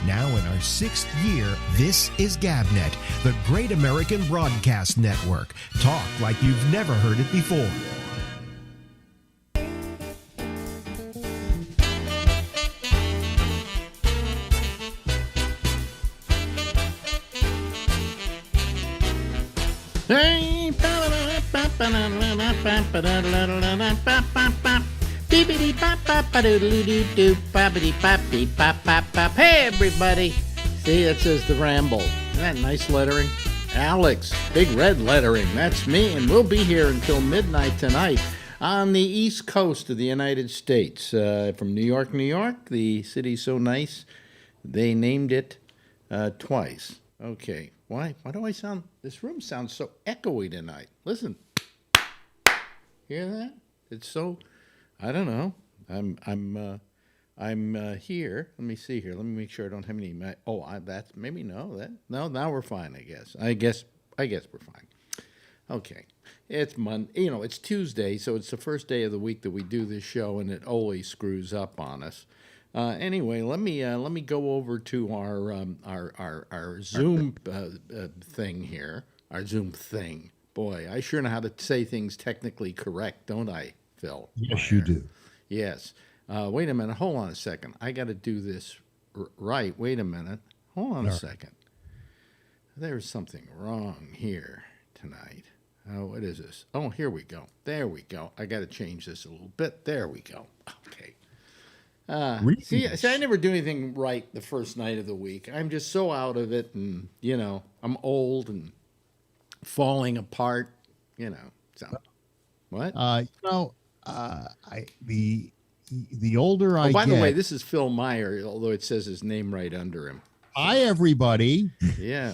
Now in our 6th year, this is GabNet, the Great American Broadcast Network. Talk like you've never heard it before. Hey, everybody. See, it says the Ramble. Isn't that nice lettering? Alex, big red lettering. That's me, and we'll be here until midnight tonight on the East Coast of the United States. From New York, New York. The city's so nice, they named it twice. Okay. Why do I sound? This room sounds so echoey tonight. Listen, hear that? It's so. I don't know. I'm here. Let me see here. Let me make sure I don't have any. That's maybe no. Now we're fine. I guess we're fine. Okay. It's Monday. It's Tuesday, so it's the first day of the week that we do this show, and it always screws up on us. Anyway, let me go over to our Zoom thing here. Our Zoom thing. Boy, I sure know how to say things technically correct, don't I, Phil? Yes, you do. Yes. Wait a minute. Hold on a second. I got to do this right. Wait a minute. Hold on a second. There's something wrong here tonight. What is this? Oh, here we go. There we go. I got to change this a little bit. There we go. Okay. See, I never do anything right the first night of the week. I'm just so out of it, and I'm old and falling apart. So what? The older I get. By the way, this is Phil Meyer, although it says his name right under him. Hi, everybody. Yeah.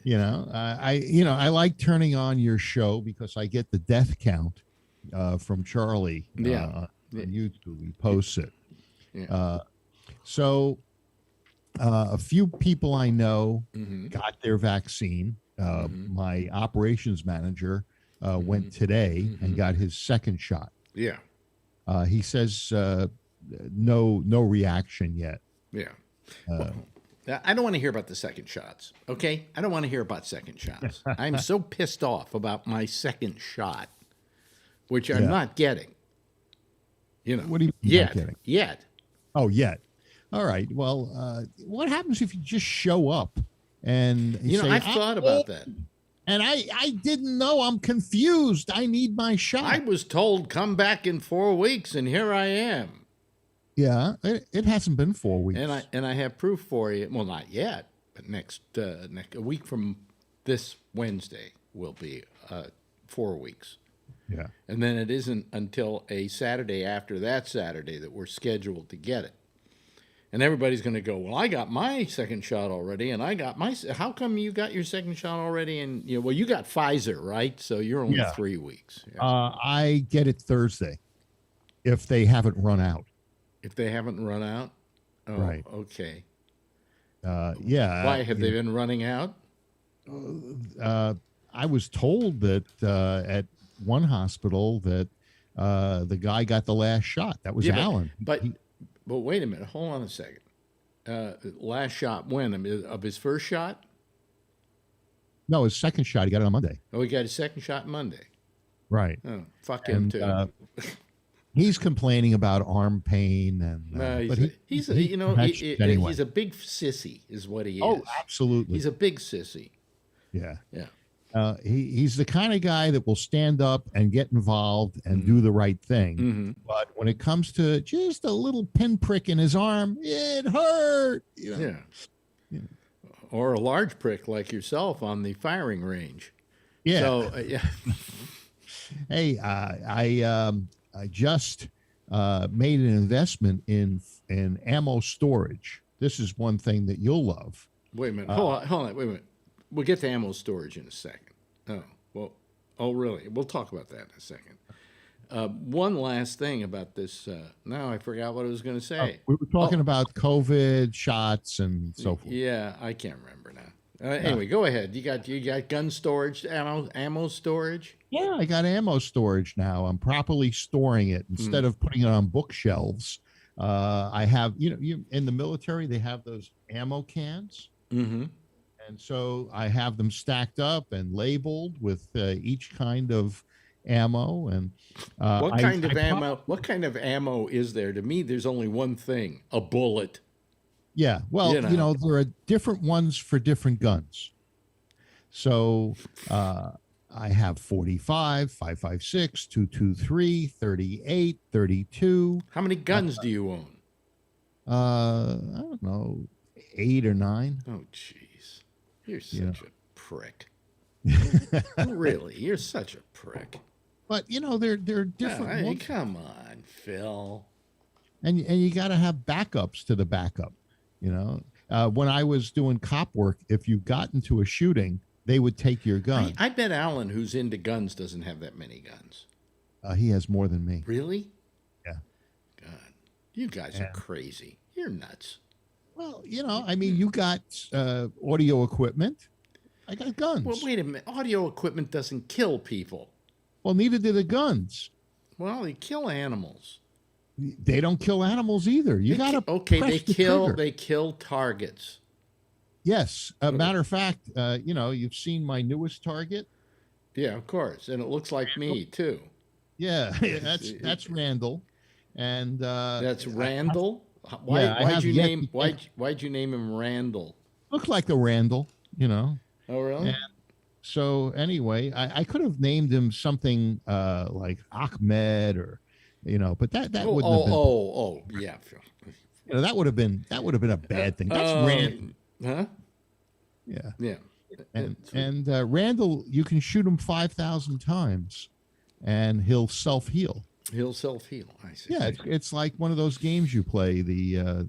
I like turning on your show because I get the death count from Charlie on YouTube. He posts it. Yeah. So a few people I know got their vaccine. My operations manager went today and got his second shot. Yeah. He says no reaction yet. Yeah. I don't want to hear about the second shots, okay? I don't want to hear about second shots. I'm so pissed off about my second shot, which I'm not getting. What do you mean not getting? Yet. Oh, yet. All right. Well, what happens if you just show up and you say, I've thought about that. And I didn't know. I'm confused. I need my shot. I was told come back in 4 weeks, and here I am. Yeah, it hasn't been 4 weeks. And I have proof for you. Well, not yet, but next a week from this Wednesday will be 4 weeks. Yeah. And then it isn't until a Saturday after that Saturday that we're scheduled to get it. And everybody's going to go, well, I got my second shot already, and I got my. How come you got your second shot already? And well, you got Pfizer, right? So you're only 3 weeks. Yeah. I get it Thursday, if they haven't run out. If they haven't run out, right? Okay. Yeah. Why have they been running out? I was told that at one hospital that the guy got the last shot. That was Alan. But wait a minute. Hold on a second. Last shot when? Of his first shot? No, his second shot. He got it on Monday. Oh, he got his second shot Monday. Right. Oh, fuck him too. He's complaining about arm pain, and he's a big sissy, is what he is. Oh, absolutely. He's a big sissy. Yeah. Yeah. He's the kind of guy that will stand up and get involved and do the right thing. Mm-hmm. But when it comes to just a little pinprick in his arm, it hurt. Yeah. Or a large prick like yourself on the firing range. Yeah. So, Hey, I just made an investment in ammo storage. This is one thing that you'll love. Wait a minute. Hold on. Wait a minute. We'll get to ammo storage in a second. Oh, really? We'll talk about that in a second. One last thing about this. Now I forgot what I was going to say. We were talking about COVID shots and so forth. Yeah, I can't remember now. Anyway, go ahead. You got gun storage, ammo storage? Yeah, I got ammo storage now. I'm properly storing it instead of putting it on bookshelves. I have, you in the military, they have those ammo cans. Mm-hmm. And so I have them stacked up and labeled with each kind of ammo. And What kind of ammo? What kind of ammo is there? To me, there's only one thing: a bullet. Yeah. Well, there are different ones for different guns. So I have 45, 5.56, 223, 38, 32. How many guns do you own? I don't know, 8 or 9. Oh, jeez. You're such a prick. Really, you're such a prick. But they're different. Hey, come on, Phil. And you got to have backups to the backup. When I was doing cop work, if you got into a shooting, they would take your gun. I bet Alan, who's into guns, doesn't have that many guns. He has more than me. Really? Yeah. God, you guys are crazy. You're nuts. Well, you got audio equipment. I got guns. Well, wait a minute. Audio equipment doesn't kill people. Well, neither do the guns. Well, they kill animals. They don't kill animals either. You got to they kill targets. Yes. Matter of fact, you've seen my newest target. Yeah, of course, and it looks like me too. Yeah, that's Randall, and that's Randall. Why'd you name him Randall? Looked like a Randall, Oh, really? And so anyway, I could have named him something like Ahmed or, but that wouldn't have been. Yeah. That would have been a bad thing. That's Randall. Huh? Yeah. Yeah. And Randall, you can shoot him 5,000 times, and he'll self-heal. He'll self-heal. I see. Yeah, it's like one of those games you play, the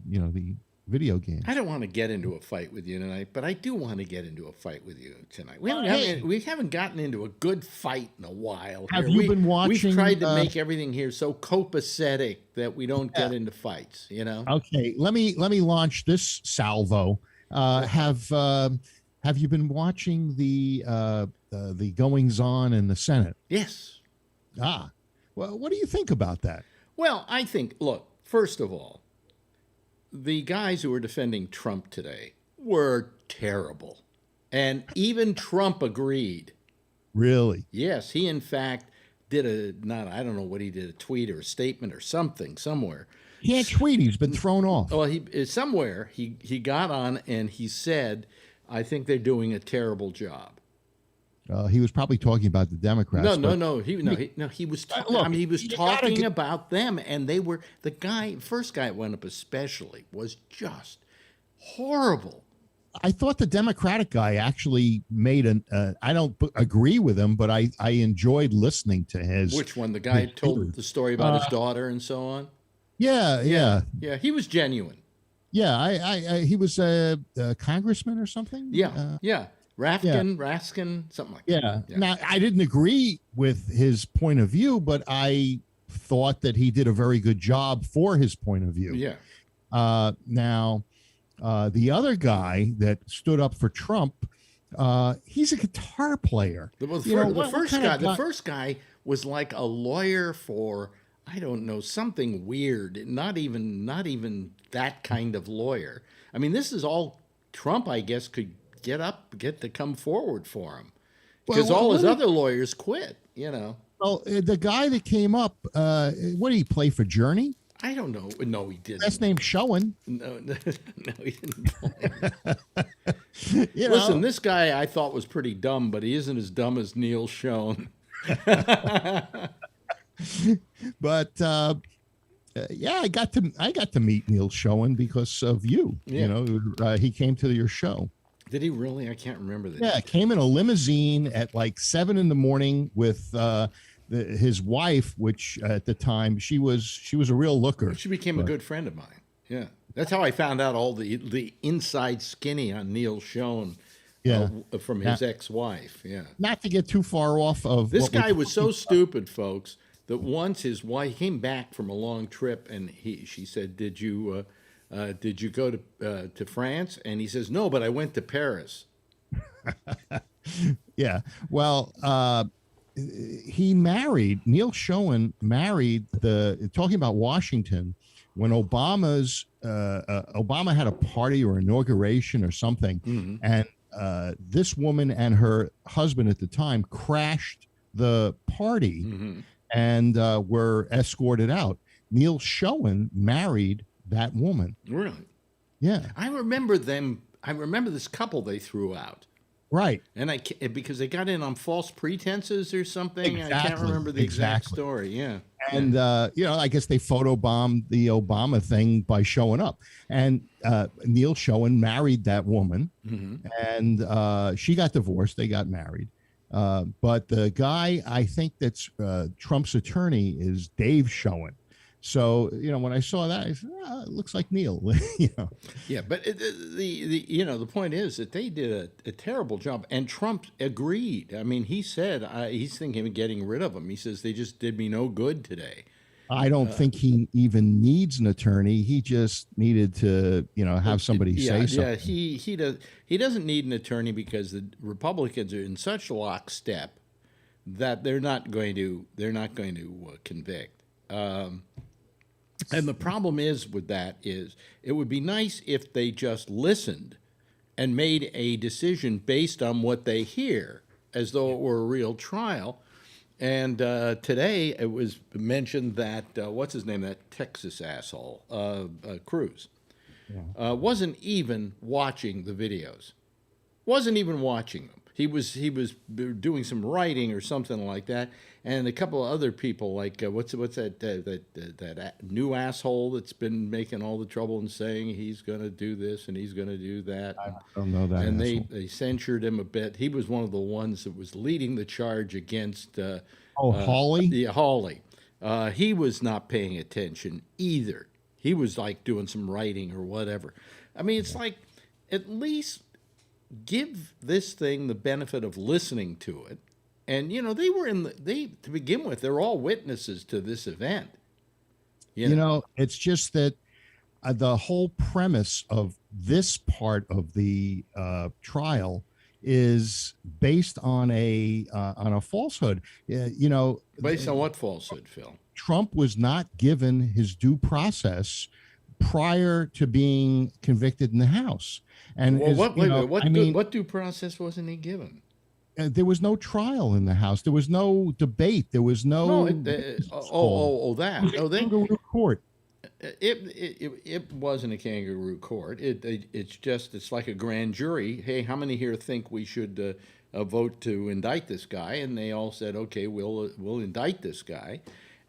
video games. I don't want to get into a fight with you tonight, but I do want to get into a fight with you tonight. We haven't gotten into a good fight in a while. Have you been watching? We've tried to make everything here so copacetic that we don't get into fights. Okay, let me launch this salvo. Have you been watching the goings on in the Senate? Yes. Well, what do you think about that? Well, I think, look, first of all, the guys who were defending Trump today were terrible. And even Trump agreed. Really? Yes, he in fact did I don't know what he did, a tweet or a statement or something somewhere. He can't tweet, he's been thrown off. Well, he got on and he said, I think they're doing a terrible job. He was probably talking about the Democrats. No. He was talking about them, and they were first guy that went up especially was just horrible. I thought the Democratic guy actually made I don't agree with him, but I enjoyed listening to his. Which one? The guy told the story about his daughter and so on. Yeah. He was genuine. Yeah, he was a congressman or something. Yeah. Raskin, something like that. Yeah. Now, I didn't agree with his point of view, but I thought that he did a very good job for his point of view. Yeah. Now, the other guy that stood up for Trump, he's a guitar player. The first guy was like a lawyer for, I don't know, something weird. Not even that kind of lawyer. I mean, this is all Trump, I guess, could get to come forward for him, because all his other lawyers quit. Well, the guy that came up, what did he play for? Journey? I don't know. No, he didn't. Last name Schoen. No, he didn't play. Listen, this guy I thought was pretty dumb, but he isn't as dumb as Neil Schoen. But I got to meet Neil Schoen because of you. Yeah. He came to your show. Did he really? I can't remember that. Yeah, came in a limousine at like 7 a.m. with his wife, which at the time she was a real looker. She became a good friend of mine. Yeah, that's how I found out all the inside skinny on Neil Schoen. From his ex-wife. Yeah. Not to get too far off of this guy was so stupid, folks, that once his wife came back from a long trip, and she said, "Did you go to France?" And he says, "No, but I went to Paris." Yeah. Well, Neil Schoen married talking about Washington, when Obama had a party or inauguration or something, and this woman and her husband at the time crashed the party and were escorted out. Neil Schoen married that woman. Really? Yeah. I remember them. I remember this couple they threw out. Right. And because they got in on false pretenses or something. Exactly. I can't remember the exact story. Yeah. And, I guess they photobombed the Obama thing by showing up. And Neil Schoen married that woman, and she got divorced. They got married. But the guy, I think that's Trump's attorney, is Dave Schoen. So, when I saw that, I said, it looks like Neil. Yeah, but the point is that they did a terrible job, and Trump agreed. I mean, he said he's thinking of getting rid of him. He says they just did me no good today. I don't think he even needs an attorney. He just needed to, have somebody say something. Yeah, he doesn't need an attorney because the Republicans are in such lockstep that they're not going to convict. And the problem is with that is it would be nice if they just listened and made a decision based on what they hear, as though it were a real trial. And today it was mentioned that, what's his name, that Texas asshole, Cruz, wasn't even watching the videos. Wasn't even watching them. He was doing some writing or something like that, and a couple of other people like what's that new asshole that's been making all the trouble and saying he's going to do this and he's going to do that. I don't know that. And they censured him a bit. He was one of the ones that was leading the charge against. Hawley. Yeah, Hawley. He was not paying attention either. He was like doing some writing or whatever. I mean, it's like at least give this thing the benefit of listening to it. And, they were to begin with, they're all witnesses to this event. It's just that the whole premise of this part of the trial is based on a falsehood. Based on what falsehood, Phil? Trump was not given his due process prior to being convicted in the House. And what due process wasn't he given? There was no trial in the House. There was no debate. There was no. Kangaroo court. It wasn't a kangaroo court. It's like a grand jury. Hey, how many here think we should vote to indict this guy? And they all said, okay, we'll indict this guy,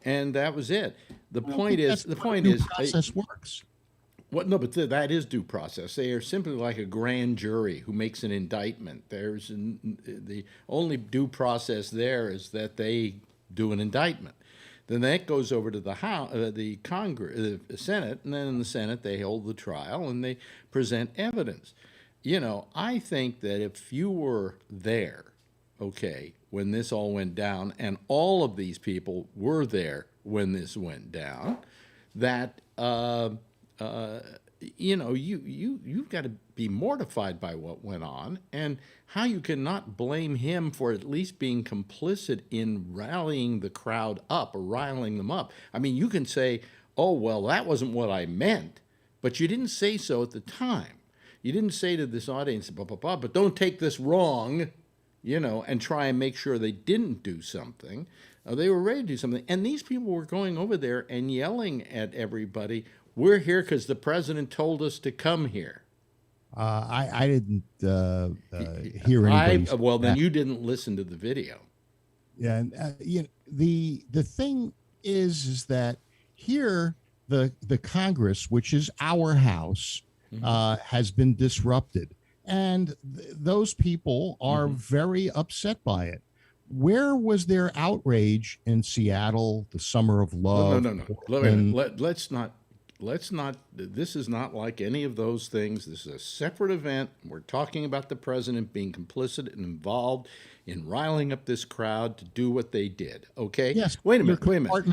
and that was it. The point is, process works. What? No, but that is due process. They are simply like a grand jury who makes an indictment. There's the only due process there is that they do an indictment. Then that goes over to the House, the Congress, the Senate, and then in the Senate they hold the trial and they present evidence. I think that if you were there, when this all went down, and all of these people were there when this went down, that. You've got to be mortified by what went on, and how you cannot blame him for at least being complicit in rallying the crowd up or riling them up. I mean, you can say, oh, well, that wasn't what I meant, but you didn't say so at the time. You didn't say to this audience, blah, blah, blah, but don't take this wrong, and try and make sure they didn't do something. They were ready to do something. And these people were going over there and yelling at everybody, we're here because the president told us to come here. I didn't hear anybody. Then you didn't listen to the video. Yeah, and the thing is that here the Congress, which is our house, has been disrupted, and those people are very upset by it. Where was their outrage in Seattle, the Summer of Love? No. Let's not, this is not like any of those things. This is a separate event. We're talking about the president being complicit and involved in riling up this crowd to do what they did. Okay? Yes. Wait a minute.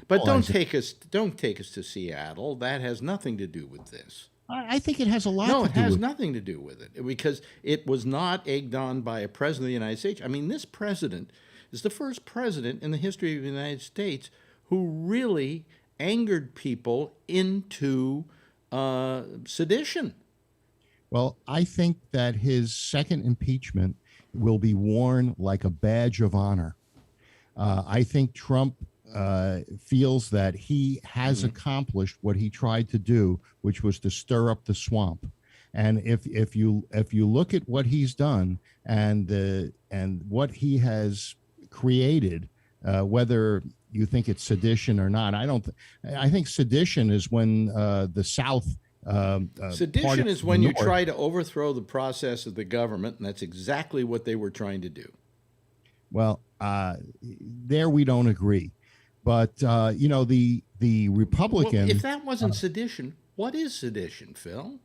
But don't take us to Seattle. That has nothing to do with this. I think it has a lot to do with it. No, it has nothing to do with it, because it was not egged on by a president of the United States. I mean, this president is the first president in the history of the United States who really angered people into sedition. Well, I think that his second impeachment will be worn like a badge of honor. I think Trump feels that he has accomplished what he tried to do, which was to stir up the swamp. And if you look at what he's done and what he has created, whether you think it's sedition or not, I think sedition is when the South. Sedition is when you try to overthrow the process of the government, and that's exactly what they were trying to do. Well, there we don't agree, but the Republican. Well, if that wasn't sedition, what is sedition, Phil?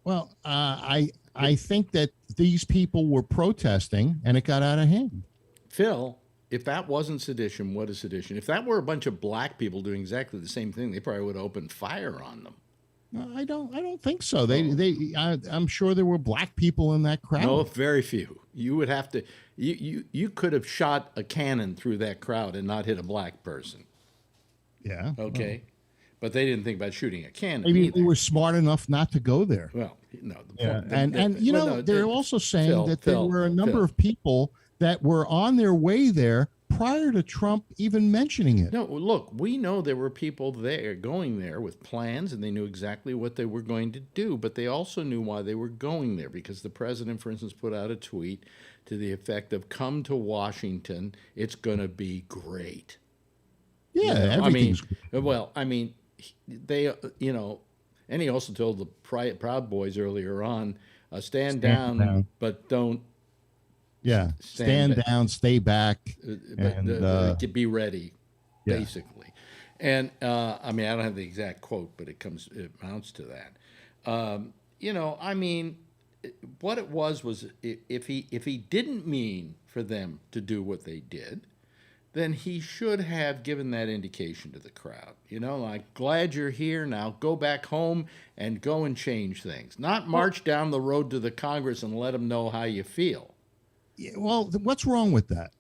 Well, I think that these people were protesting, and it got out of hand. Phil, if that wasn't sedition, what is sedition? If that were a bunch of black people doing exactly the same thing, they probably would have opened fire on them. No, I don't think so. I'm sure there were black people in that crowd. No, very few. You would have to. You could have shot a cannon through that crowd and not hit a black person. Yeah. Okay. But they didn't think about shooting a cannon. Maybe either. they were smart enough not to go there. Well, no. They're also saying that there were a number of people that were on their way there prior to Trump even mentioning it. No, look, we know there were people there going there with plans, and they knew exactly what they were going to do, but they also knew why they were going there, because the president, for instance, put out a tweet to the effect of, "Come to Washington, it's going to be great." Yeah, everything's they, and he also told the Proud Boys earlier on, stand down, but don't. Yeah, stand down, stay back, and be ready, basically. And I don't have the exact quote, but it amounts to that. What it was if he didn't mean for them to do what they did, then he should have given that indication to the crowd. Like, glad you're here, now go back home and go and change things. Not march down the road to the Congress and let them know how you feel. Well, what's wrong with that?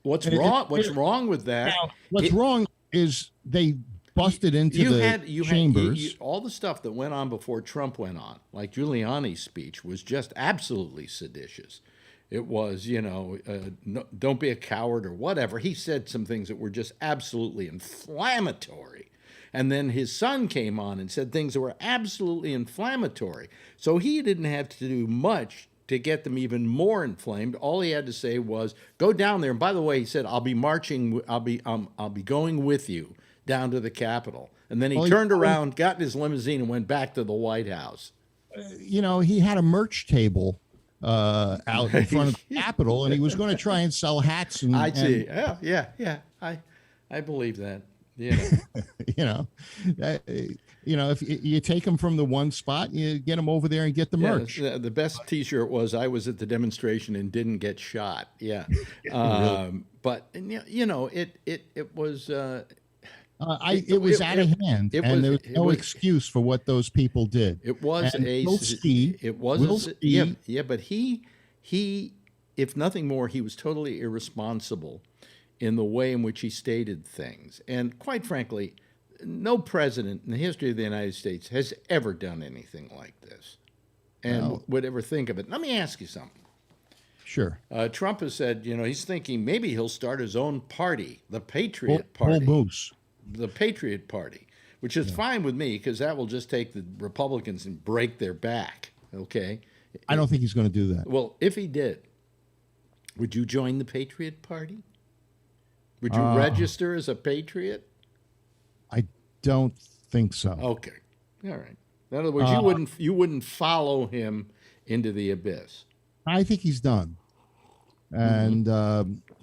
What's wrong with that? What's wrong is they busted into the chambers. All the stuff that went on before Trump went on, like Giuliani's speech, was just absolutely seditious. It was, don't be a coward or whatever. He said some things that were just absolutely inflammatory. And then his son came on and said things that were absolutely inflammatory. So he didn't have to do much to get them even more inflamed. All he had to say was, go down there. And by the way, he said, I'll be going with you down to the Capitol. And then he turned around, got in his limousine, and went back to the White House. He had a merch table out in front of the Capitol, and he was going to try and sell hats. I see. Yeah. I believe that. If you take them from the one spot, you get them over there and get the merch. The best T-shirt was, "I was at the demonstration and didn't get shot." Yeah, really. But it was. It was out of hand, and there was no excuse for what those people did. It was but he, if nothing more, he was totally irresponsible in the way in which he stated things. And quite frankly, no president in the history of the United States has ever done anything like this and would ever think of it. Let me ask you something. Sure. Trump has said, he's thinking maybe he'll start his own party, the Patriot Party. The Patriot Party, which is fine with me, because that will just take the Republicans and break their back, okay? I don't think he's going to do that. Well, if he did, would you join the Patriot Party? Would you register as a patriot? I don't think so. Okay, all right. In other words, you wouldn't follow him into the abyss. I think he's done, and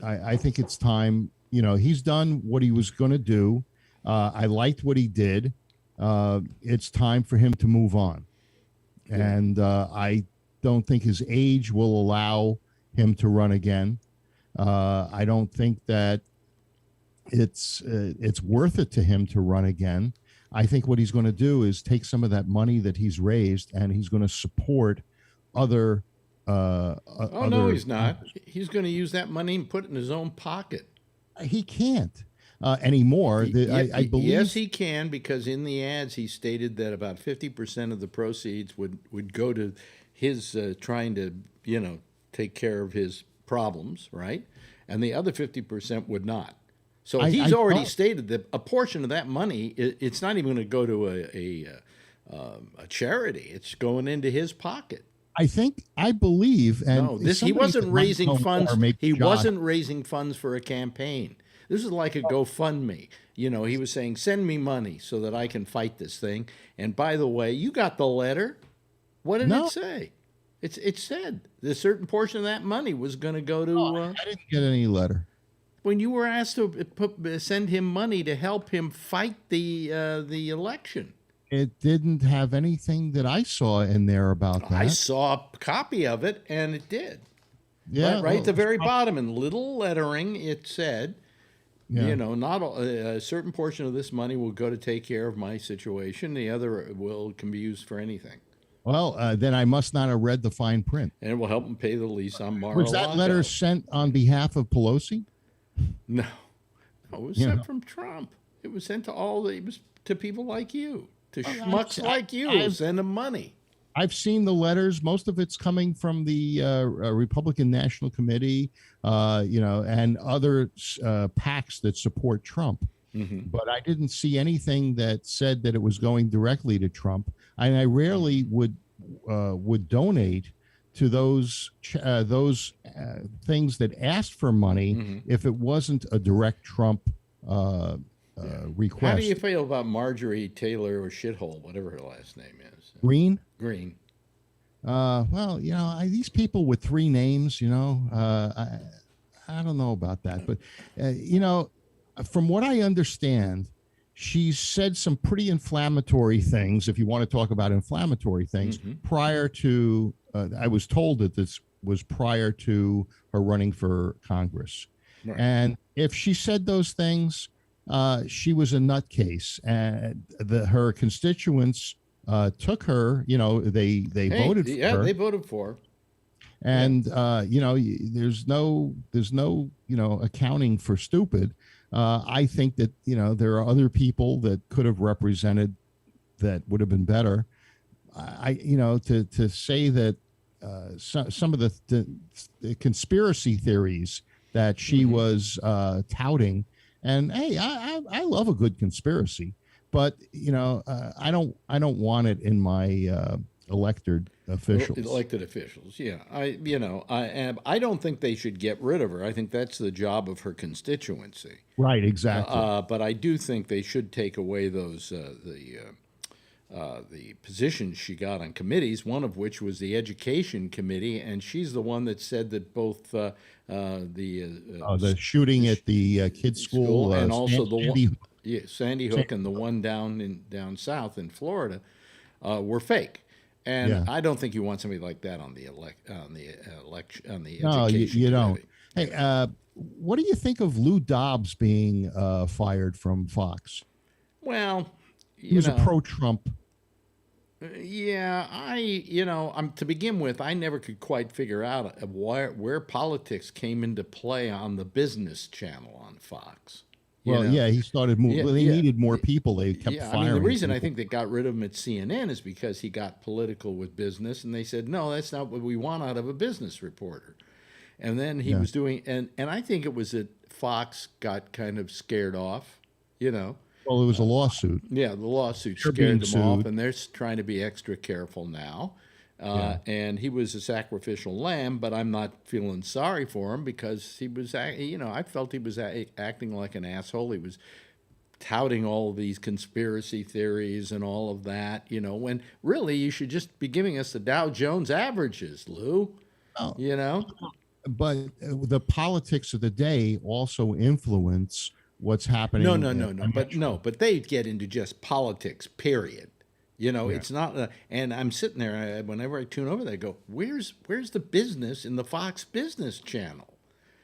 I think it's time. He's done what he was going to do. I liked what he did. It's time for him to move on, and I don't think his age will allow him to run again. I don't think that it's worth it to him to run again. I think what he's going to do is take some of that money that he's raised, and he's going to support other. No, he's not. He's going to use that money and put it in his own pocket. He can't. anymore. I believe. Yes, he can, because in the ads he stated that about 50% of the proceeds would go to his trying to, take care of his problems, right? And the other 50% would not. So he's already stated that a portion of that money, it's not even going to go to a charity. It's going into his pocket. I believe, and no, he wasn't raising funds. He wasn't raising funds for a campaign. This is like a GoFundMe. He was saying, send me money so that I can fight this thing. And by the way, you got the letter. What did it say? It said a certain portion of that money was going to go to... I didn't get any letter. When you were asked to send him money to help him fight the election. It didn't have anything that I saw in there about that. I saw a copy of it, and it did. Yeah, right at the very bottom, in little lettering, it said... Yeah. Not a certain portion of this money will go to take care of my situation. The other can be used for anything. Well, then I must not have read the fine print. And it will help him pay the lease on Mar-a-Lago. Was that letter sent on behalf of Pelosi? No, it was sent from Trump. It was sent to to people like you, to schmucks like you. Send them money. I've seen the letters. Most of it's coming from the Republican National Committee, and other PACs that support Trump. Mm-hmm. But I didn't see anything that said that it was going directly to Trump. And I rarely would donate to those things that asked for money if it wasn't a direct Trump request. How do you feel about Marjorie Taylor or Shithole, whatever her last name is? Green. Well, these people with three names, I don't know about that, but from what I understand, she's said some pretty inflammatory things, if you want to talk about inflammatory things, prior to, I was told that this was prior to her running for Congress. Right. And if she said those things, she was a nutcase, and her constituents took her, they voted for her. Yeah, they voted for her. And, there's no, accounting for stupid. I think that, there are other people that could have represented that would have been better. To say that some of the conspiracy theories that she was touting, and hey, I love a good conspiracy, but I don't want it in my elected officials. Yeah. I don't think they should get rid of her. I think that's the job of her constituency. Right, exactly. But I do think they should take away those the positions she got on committees, one of which was the Education Committee, and she's the one that said that both the shooting at the kids' school and also Sandy Hook and the one down south in Florida were fake. And I don't think you want somebody like that on the education. No, you don't. Hey, what do you think of Lou Dobbs being fired from Fox? Well, he was a pro-Trump. Yeah, to begin with, I never could quite figure out where politics came into play on the business channel on Fox. He started moving. They needed more people. They kept firing. The reason I think they got rid of him at CNN is because he got political with business, and they said, no, that's not what we want out of a business reporter. And then he was doing, and I think it was that Fox got kind of scared off, Well, it was a lawsuit. The lawsuit scared them off, and they're trying to be extra careful now. And he was a sacrificial lamb, but I'm not feeling sorry for him because he was, I felt he was acting like an asshole. He was touting all of these conspiracy theories and all of that, when really you should just be giving us the Dow Jones averages, Lou. Oh. But the politics of the day also influence what's happening. No. But they get into just politics, period. It's not. And I'm sitting there whenever I tune over there, I go, "Where's the business in the Fox Business Channel?"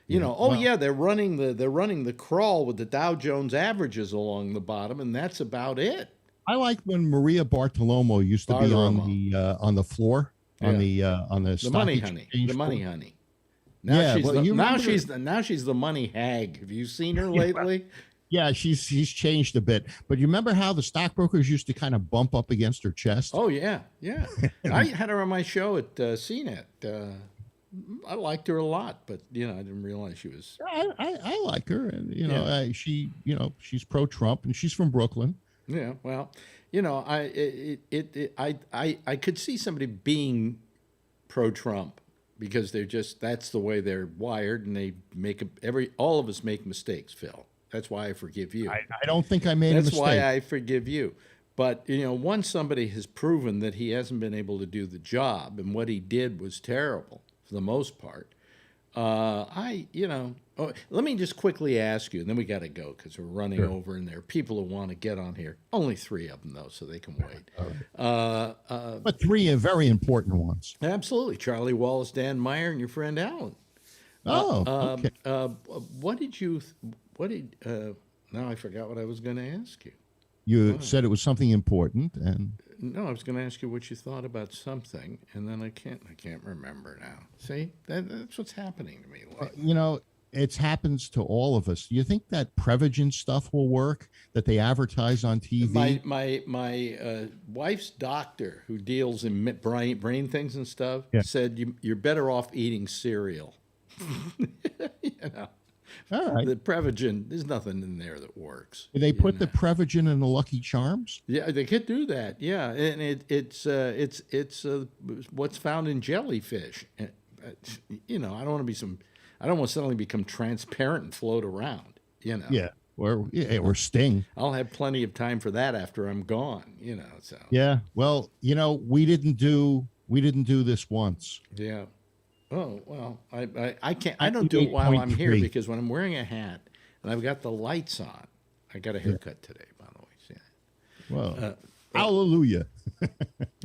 They're running the crawl with the Dow Jones averages along the bottom, and that's about it. I like when Maria Bartiromo used to be on the floor on the money honey, the money honey. Now she's the money hag. Have you seen her lately? Yeah, she's changed a bit. But you remember how the stockbrokers used to kind of bump up against her chest? Oh yeah, yeah. I had her on my show at CNET. I liked her a lot, but I didn't realize she was. I like her, and Yeah. she's pro-Trump, and she's from Brooklyn. Yeah, well, I could see somebody being pro-Trump because that's the way they're wired, and they all of us make mistakes, Phil. That's why I forgive you. I don't think I made a That's mistake. why I forgive you. But once somebody has proven that he hasn't been able to do the job, and what he did was terrible for the most part, let me just quickly ask you, and then we got to go because we're running over, and there are people who want to get on here. Only 3 of them though, so they can wait. But 3 are very important ones. Absolutely, Charlie Wallace, Dan Meyer, and your friend Alan. Okay. Now I forgot what I was going to ask you. You said it was something important, and No, I was going to ask you what you thought about something, and then I can't remember now. See, that's what's happening to me lately. it happens to all of us. Do you think that Prevagen stuff will work that they advertise on TV? My wife's doctor, who deals in brain things and stuff, Yeah. said you're better off eating cereal. All right. The Prevagen, there's nothing in there that works. Do they put the Prevagen in the Lucky Charms? Yeah, they could do that. Yeah, and it's what's found in jellyfish. I don't want to I don't want to suddenly become transparent and float around. Yeah. Or Sting. I'll have plenty of time for that after I'm gone. So Yeah. Well, we didn't do this once. yeah. Oh well, I can't. I don't do it while I'm here because when I'm wearing a hat and I've got the lights on, I got a haircut today, by the way. Yeah. Well, hallelujah. I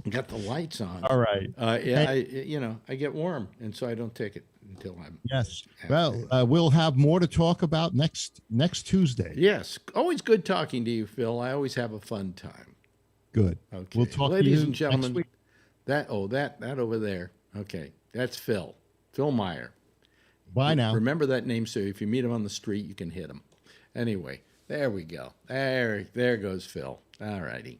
got the lights on. All right. I get warm, and so I don't take it until I'm. Yes. Well, we'll have more to talk about next Tuesday. Yes. Always good talking to you, Phil. I always have a fun time. Good. Okay. We'll talk Ladies to you and gentlemen. next week. That over there. Okay. That's Phil Meyer. Bye now. Remember that name, sir. If you meet him on the street, you can hit him. Anyway, there we go. There goes Phil. All righty.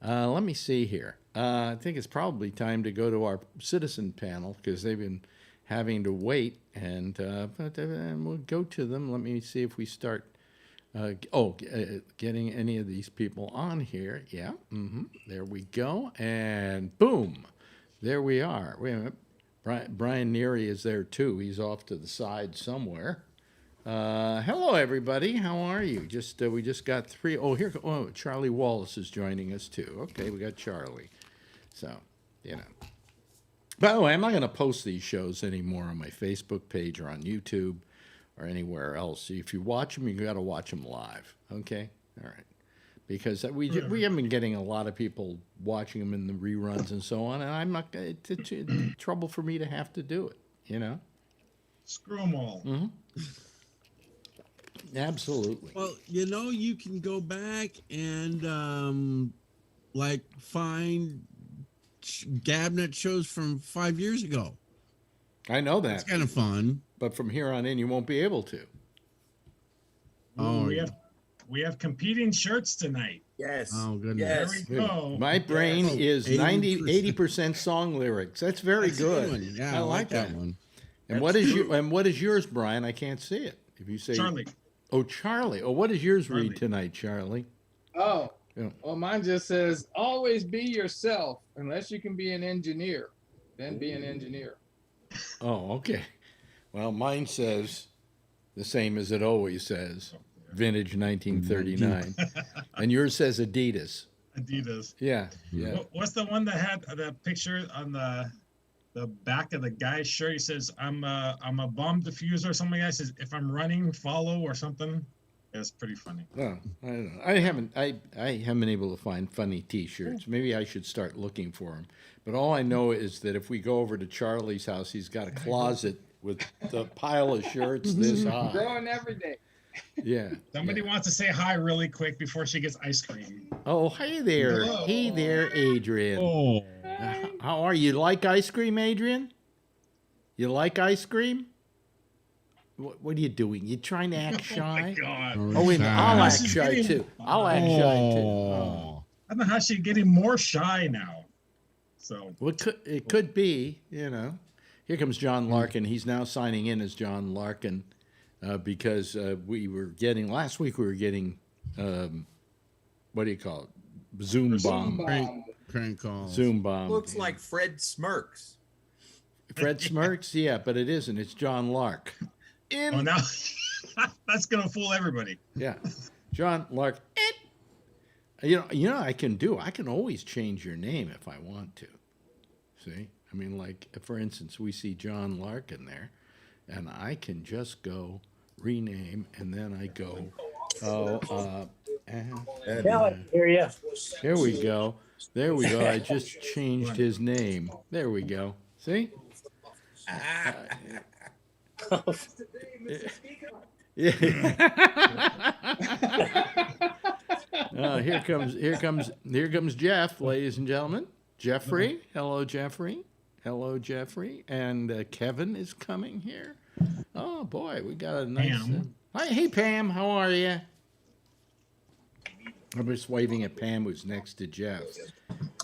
Let me see here. I think it's probably time to go to our citizen panel because they've been having to wait, and we'll go to them. Let me see if we start getting any of these people on here. Yeah. There we go. And boom. There we are. Wait a minute. Brian Neary is there too. He's off to the side somewhere. Hello, everybody. How are you? We just got 3. Oh, here. Oh, Charlie Wallace is joining us too. Okay, we got Charlie. So, By the way, I'm not going to post these shows anymore on my Facebook page or on YouTube or anywhere else. If you watch them, you got to watch them live. Okay. All right. Because we have been getting a lot of people watching them in the reruns and so on, and I'm not. It's trouble for me to have to do it. Screw them all. Mm-hmm. Absolutely. Well, you can go back and find Gabnet shows from 5 years ago. I know that. It's kind of fun. But from here on in, you won't be able to. Oh, we have competing shirts tonight. Yes. Oh, goodness. There we go. My brain is 80% song lyrics. That's very good. Yeah, I like that one. And what is yours, Brian? I can't see it. If you say Charlie. Oh, Charlie. Oh, what does yours read tonight, Charlie? Oh, Yeah. well, mine just says, always be yourself unless you can be an engineer. Then be an engineer. Oh, okay. Well, mine says the same as it always says, vintage 1939. And yours says Adidas. Adidas. Yeah, yeah. What's the one that had the picture on the back of the guy's shirt? He says, I'm a bomb diffuser or something. Like that. He says, if I'm running, follow or something. It's pretty funny. Oh, I don't know. I haven't been able to find funny T-shirts. Maybe I should start looking for them. But all I know is that if we go over to Charlie's house, he's got a closet with the pile of shirts this high. Growing every day. Yeah. Somebody wants to say hi really quick before she gets ice cream. Oh, hey there. Hello. Hey there, Adrian. Oh, How are you? Like ice cream, Adrian? You like ice cream? What are you doing? You trying to act shy? God. Oh, wait, I'll God. act She's shy getting- too. I'll act shy too. Oh. I don't know how she's getting more shy now. So Well, it could be, you know. Here comes John Larkin. He's now signing in as John Larkin because we were getting, last week we were getting, what do you call it? Zoom bomb. Crank calls. Zoom bomb. Looks like Fred Smirks. Fred Smirks? Yeah, but it isn't. It's John Lark. oh, now that's gonna fool everybody. Yeah. John Lark. You know, I can always change your name if I want to. See? I mean, like, for instance, we see John Larkin there, and I can just go rename, and then I go, Now I hear you. here we go. There we go. I just changed his name. There we go. See? Yeah. Here comes Jeff, ladies and gentlemen. Jeffrey, hello, Jeffrey. Hello, Jeffrey. And Kevin is coming here. Oh boy, we got a nice. Pam. Hi, hey Pam, how are you? I'm just waving at Pam, who's next to Jeff.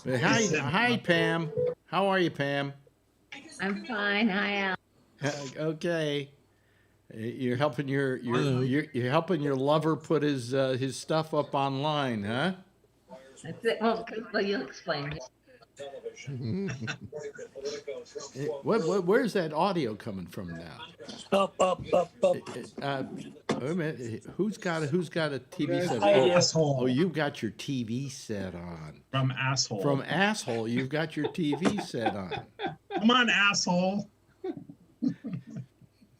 But hi, Pam. How are you, Pam? I'm fine. I am. Okay. You're helping Hello. you're helping your lover put his stuff up online, huh? That's it. Well, you'll explain. Where's that audio coming from now? Up. Wait a minute. Who's got a TV set? Asshole. Oh, you've got your TV set on. From asshole. From asshole, you've got your TV set on. Come on, asshole.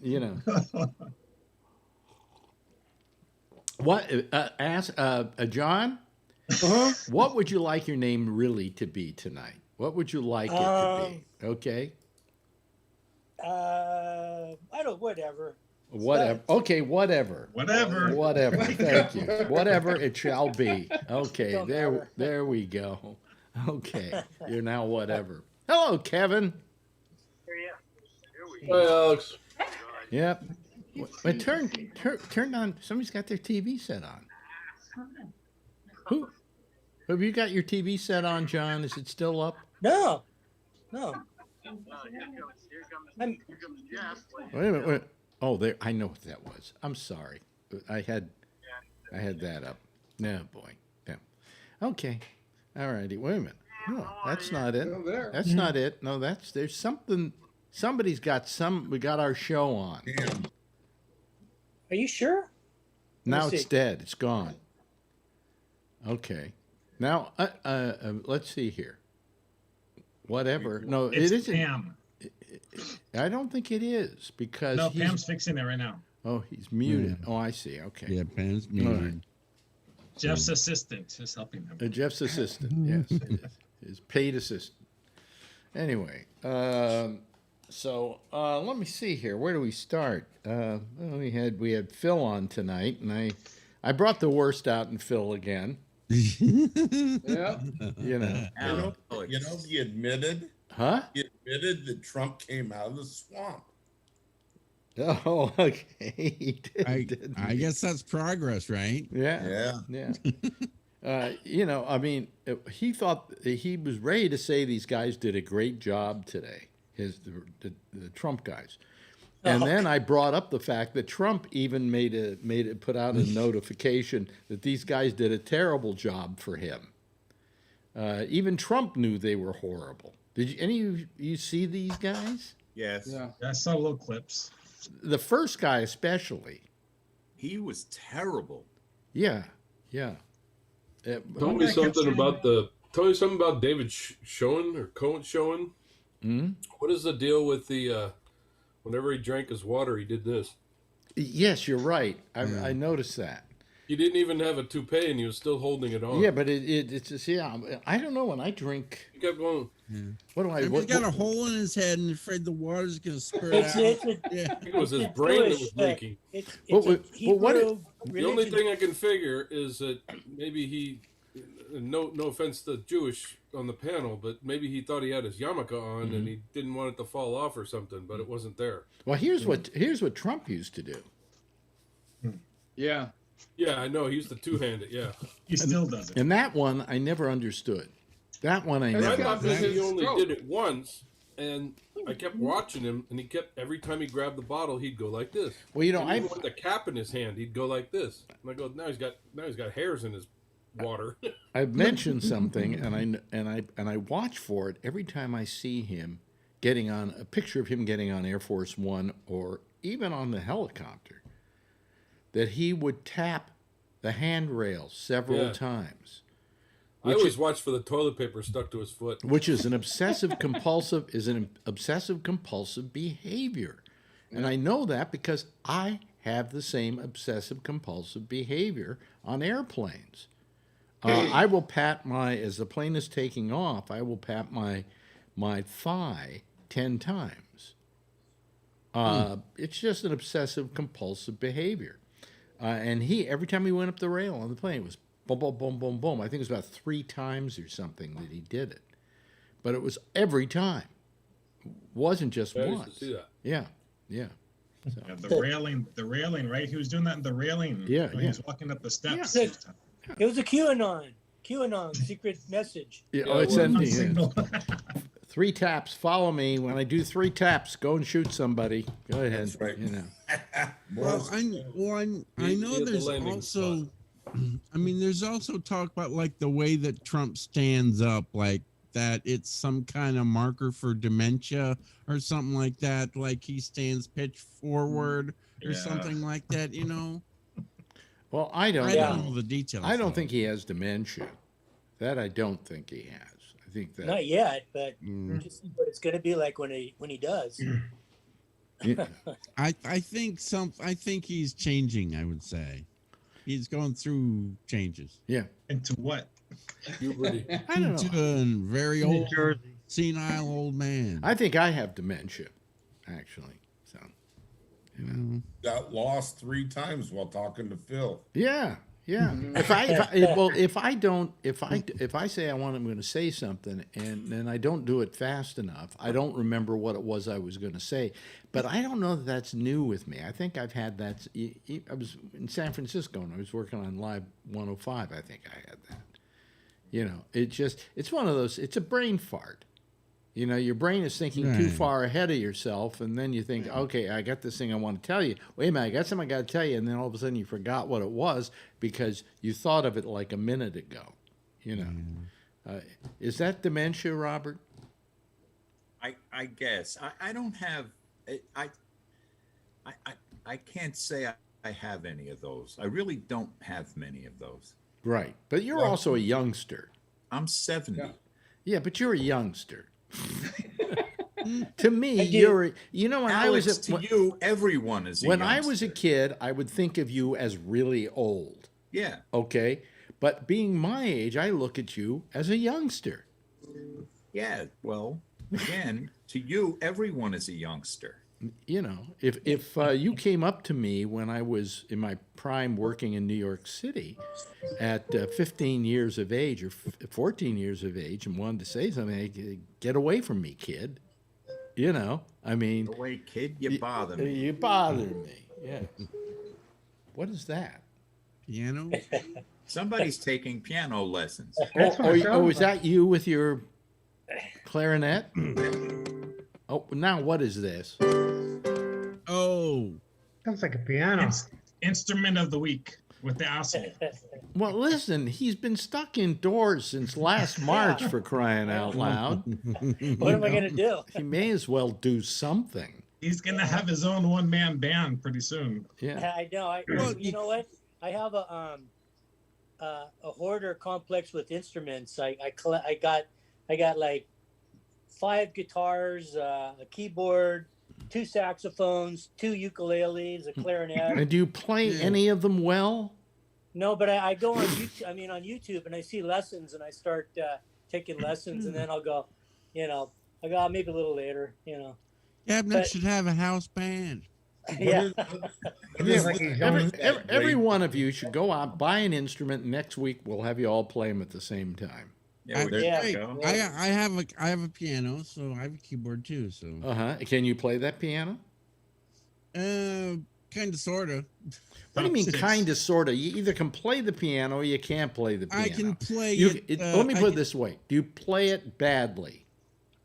You know. What? John? What would you like your name really to be tonight? What would you like it to be? Okay. I don't. Whatever. Whatever. Okay, whatever. Whatever. Whatever. Thank you. Whatever it shall be. Okay, Don't there matter. there we go. Okay. You're now whatever. Hello, Kevin. Hi, Alex. Yep. But turn on. Somebody's got their TV set on. Who? Have you got your TV set on, John? Is it still up? No. Wait a minute. Wait. Oh, there. I know what that was. I'm sorry. I had that up. No, boy. Yeah. Okay. All righty. Wait a minute. No, that's not it. Still there. That's not it. No, there's something. Somebody's got some. We got our show on. Are you sure? Now Let me it's see. dead. It's gone. Okay. Now, let's see here. Whatever. No, It's it isn't. Pam. I don't think it is because No, he's. Pam's fixing it right now. Oh, he's muted. Yeah. Oh, I see. Okay. Yeah, Pam's All right. muted. Jeff's assistant is helping him. Jeff's assistant. Yes, it is. His paid assistant. Anyway, so let me see here. Where do we start? Well, we had Phil on tonight, and I brought the worst out in Phil again. Yeah. You know. He admitted. Huh? He admitted that Trump came out of the swamp. Oh, okay. He did, didn't I he? guess that's progress, right? Yeah. Yeah. You know, I mean, he thought he was ready to say these guys did a great job today. The Trump guys, and then I brought up the fact that Trump even put out a notification that these guys did a terrible job for him. Even Trump knew they were horrible. Did any of you see these guys? Yes. Yeah. I saw little clips. The first guy especially. He was terrible. Yeah. Tell me something about David Schoen or Cohen Schoen. Hmm? What is the deal with the whenever he drank his water, he did this? Yes, you're right. I noticed that. He didn't even have a toupee, and he was still holding it on. Yeah, but it's just, yeah. I don't know when I drink. He kept going. What do I? He's What, got a hole in his head and afraid the water's going to spurt It's out. it's Yeah. It was his it's brain that Jewish, was but leaking. It's What- a what- what- Hebrew The only religion. thing I can figure is that maybe he no offense to Jewish on the panel, but maybe he thought he had his yarmulke on and he didn't want it to fall off or something, but it wasn't there. Well, here's what Trump used to do. Yeah. Yeah, I know. He used to two-hand it, yeah. He still does it. And that one I never understood. That one I And I never thought that understood. he only did it once, and I kept watching him, and he kept, every time he grabbed the bottle, he'd go like this. Well, you know, and even with the cap in his hand, he'd go like this. And I go, now he's got hairs in his water. I've mentioned something, and I watch for it every time I see him getting on a picture of him getting on Air Force One or even on the helicopter, that he would tap the handrail several times. I always watch for the toilet paper stuck to his foot, which is an obsessive compulsive behavior, and I know that because I have the same obsessive compulsive behavior on airplanes. I will pat as the plane is taking off, I will pat my thigh 10 times. It's just an obsessive compulsive behavior. And every time he went up the rail on the plane, it was boom, boom, boom, boom, boom. I think it was about 3 times or something that he did it. But it was every time. It wasn't just I once. used to see that. Yeah, yeah. So. Yeah, the railing, right? He was doing that in the railing. Yeah, when he was walking up the steps. Yeah. It was a QAnon secret message. Yeah, it's ending. 3 taps. Follow me. When I do 3 taps, go and shoot somebody. Go ahead. That's right. You know. Well, I know there's also, I mean, there's also talk about like the way that Trump stands up, like that it's some kind of marker for dementia or something like that. Like he stands pitch forward or something like that, you know? Well, I don't know the details. I don't think he has dementia. That I don't think he has. I think that Not yet, but just see what it's going to be like when he does. Yeah. I think he's changing, I would say. He's going through changes. Yeah. Into what? Puberty. I don't know. To a very old, senile old man. I think I have dementia, actually. So, you know. Got lost 3 times while talking to Phil. Yeah, yeah. If I say I'm going to say something and then I don't do it fast enough, I don't remember what it was I was going to say. But I don't know that that's new with me. I think I've had that. I was in San Francisco and I was working on Live 105. I think I had that. You know, it's one of those. It's a brain fart. You know, your brain is thinking too far ahead of yourself, and then you think, okay, I got this thing I want to tell you. Wait a minute, I got something I got to tell you, and then all of a sudden you forgot what it was because you thought of it like a minute ago. You know, is that dementia, Robert? I guess I don't have I can't say I have any of those. I really don't have many of those. Right, but you're also a youngster. I'm 70. Yeah, but you're a youngster. To me, you're. You know, when Alex, I was to you, everyone is. When I was a kid, I would think of you as really old. Yeah. Okay, but being my age, I look at you as a youngster. Yeah. Well, again, to you, everyone is a youngster. You know, if you came up to me when I was in my prime working in New York City at 15 years of age or 14 years of age and wanted to say something, I'd, get away from me, kid. You know, I mean. Get away, kid, you bother me. You bother me, yeah. What is that? Piano? Somebody's taking piano lessons. Is that you with your clarinet? Oh, now what is this? Oh. Sounds like a piano. Instrument of the week with the asshole. Well, listen, he's been stuck indoors since last March, for crying out loud. What am I going to do? He may as well do something. He's going to have his own one-man band pretty soon. Yeah. I know. You know what? I have a hoarder complex with instruments. I got like 5 guitars, a keyboard, 2 saxophones, 2 ukuleles, a clarinet. And do you play any of them well? No, but I go on YouTube. I mean, on YouTube, and I see lessons, and I start taking lessons, and then I'll go, maybe a little later, Gabnet should have a house band. Yeah. Every one of you should go out, buy an instrument. Next week we'll have you all play them at the same time. Yeah, there Yeah. you go. I have a piano, so I have a keyboard too. So Can you play that piano? kind of, sorta. What do you mean, kind of, sort of? You either can play the piano or you can't play the piano. I can play let me put it this way. Do you play it badly?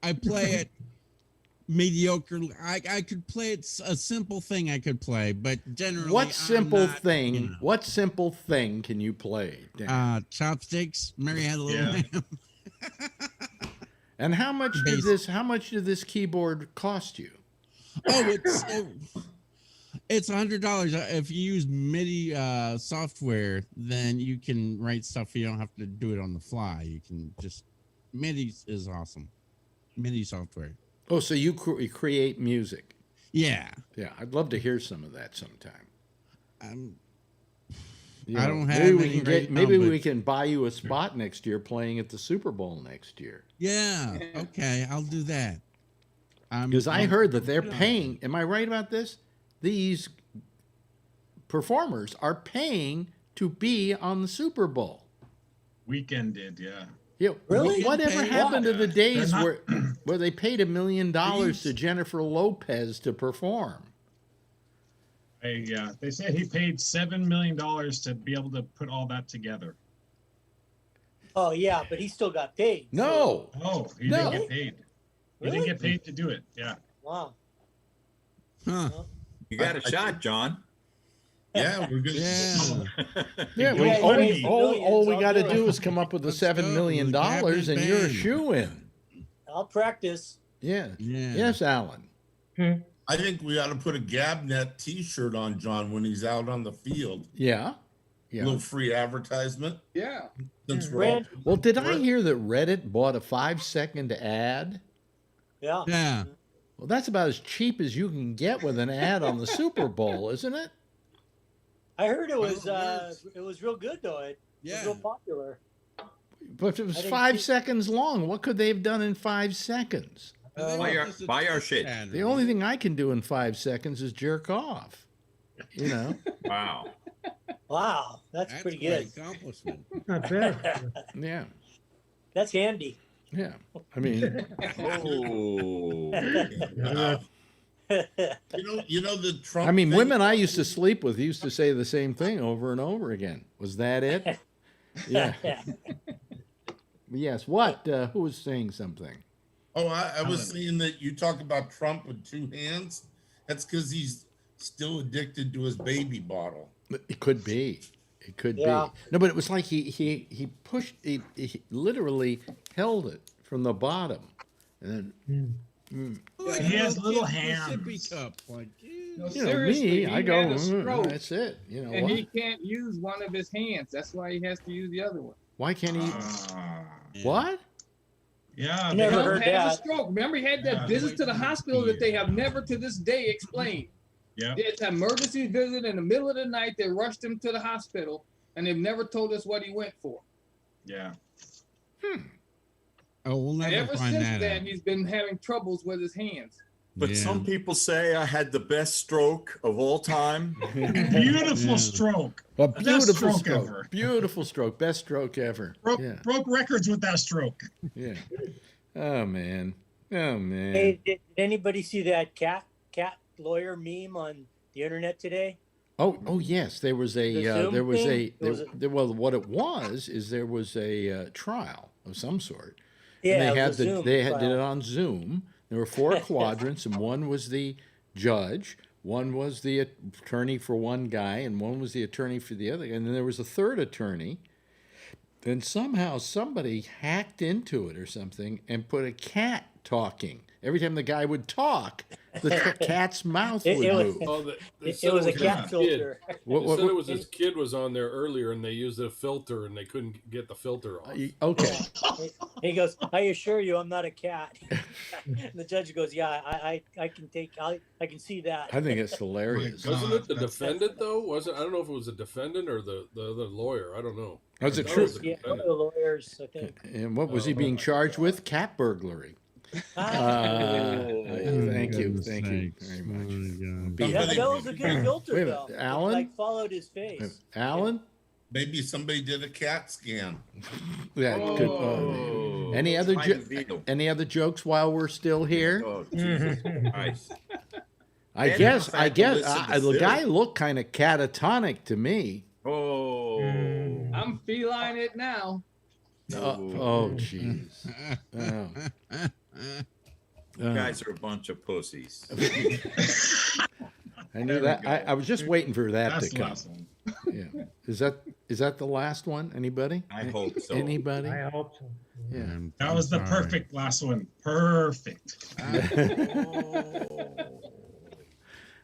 I play it mediocre. I could play it, a simple thing I could play, but generally, What simple not, thing? you know. What simple thing can you play? Dan? Chopsticks. Mary had a little lamb. And how much did this? How much did this keyboard cost you? Oh, it's $100. If you use MIDI software, then you can write stuff. You don't have to do it on the fly. You can just MIDI is awesome. MIDI software. Oh, so you create music? Yeah. Yeah, I'd love to hear some of that sometime. I don't have maybe we can buy you a spot next year playing at the Super Bowl next year. Yeah. Okay, I'll do that. Because I heard that they're paying. Am I right about this? These performers are paying to be on the Super Bowl. Weekend did, yeah. Yeah. Really? Whatever happened to the days where they paid $1 million to Jennifer Lopez to perform? They said he paid $7 million to be able to put all that together. Oh yeah, but he still got paid. No. Oh, he didn't get paid. He didn't get paid to do it. Yeah. Wow. Huh. You got a shot, John. Yeah, we're good. Yeah. All we got to do is come up with the $7 million, and you're a shoo-in. I'll practice. Yeah. Yes, Alan. I think we ought to put a GabNet T-shirt on John when he's out on the field. Yeah. A little free advertisement. Yeah. Since we're all, Well, did I hear that Reddit bought a 5-second ad? Yeah. Yeah. Well, that's about as cheap as you can get with an ad on the Super Bowl, isn't it? I heard it was real good though. It was real popular. But it was 5 seconds long. What could they have done in 5 seconds? Buy our shit. The only thing I can do in 5 seconds is jerk off. You know? Wow. Wow, that's pretty good. Accomplishment. Not bad. Yeah. That's handy. Yeah. I mean. You know the Trump. I mean, thing? women I used to sleep with used to say the same thing over and over again. Was that it? Yeah. Yes. What? Who was saying something? Oh, I was saying that you talk about Trump with 2 hands. That's because he's still addicted to his baby bottle. It could be. It could be. No, but it was like he pushed. He literally held it from the bottom, and then. He has little hands. Sippy cup, like, No, You know seriously, me. he I go. had a stroke, That's it. You know and what? he can't use one of his hands. That's why he has to use the other one. Why can't he? What? Yeah. I never heard had a that. stroke. Remember, he had that visit to the hospital that they have never to this day explained. Yeah. It's an emergency visit in the middle of the night. They rushed him to the hospital, and they've never told us what he went for. Yeah. Oh, we'll never Ever find since that then, out. he's been having troubles with his hands. But some people say I had the best stroke of all time. Beautiful stroke. A Best beautiful stroke stroke. ever. Beautiful stroke. Best stroke ever. Broke records with that stroke. Yeah. Oh man. Oh man. Hey, did anybody see that cat lawyer meme on the internet today? Oh yes, there was a The Zoom well, what it was is there was a trial of some sort. Yeah, and it they had was a Zoom did trial. it on Zoom. There were 4 quadrants, and one was the judge, one was the attorney for one guy, and one was the attorney for the other. And then there was a third attorney. Then somehow somebody hacked into it or something and put a cat talking. Every time the guy would talk, the cat's mouth would move. It was a cat filter. They said it was his kid was on there earlier, and they used a filter, and they couldn't get the filter off. Okay. He goes, "I assure you, I'm not a cat." And the judge goes, "Yeah, I can see that." I think it's hilarious. Wasn't it the defendant though? I don't know if it was the defendant or the other lawyer. I don't know. Was it I thought true? was the Yeah, one defendant. of the lawyers, I think. And what was he being charged with? Cat burglary. Thank you very much. Yeah, that was a good filter, Wait a though. minute, Alan? It, like followed his face. Alan? Maybe somebody did a CAT scan. Yeah. Good. Any other jokes while we're still here? Oh, Jesus Christ. I guess the guy looked kind of catatonic to me. Oh. I'm feline it now. Oh, jeez. You guys are a bunch of pussies. I knew that. I was just waiting for that That's to the come. last one. Yeah. Is that the last one? Anybody? I hope so. Anybody? I hope so. Yeah. That was the perfect last one. Perfect.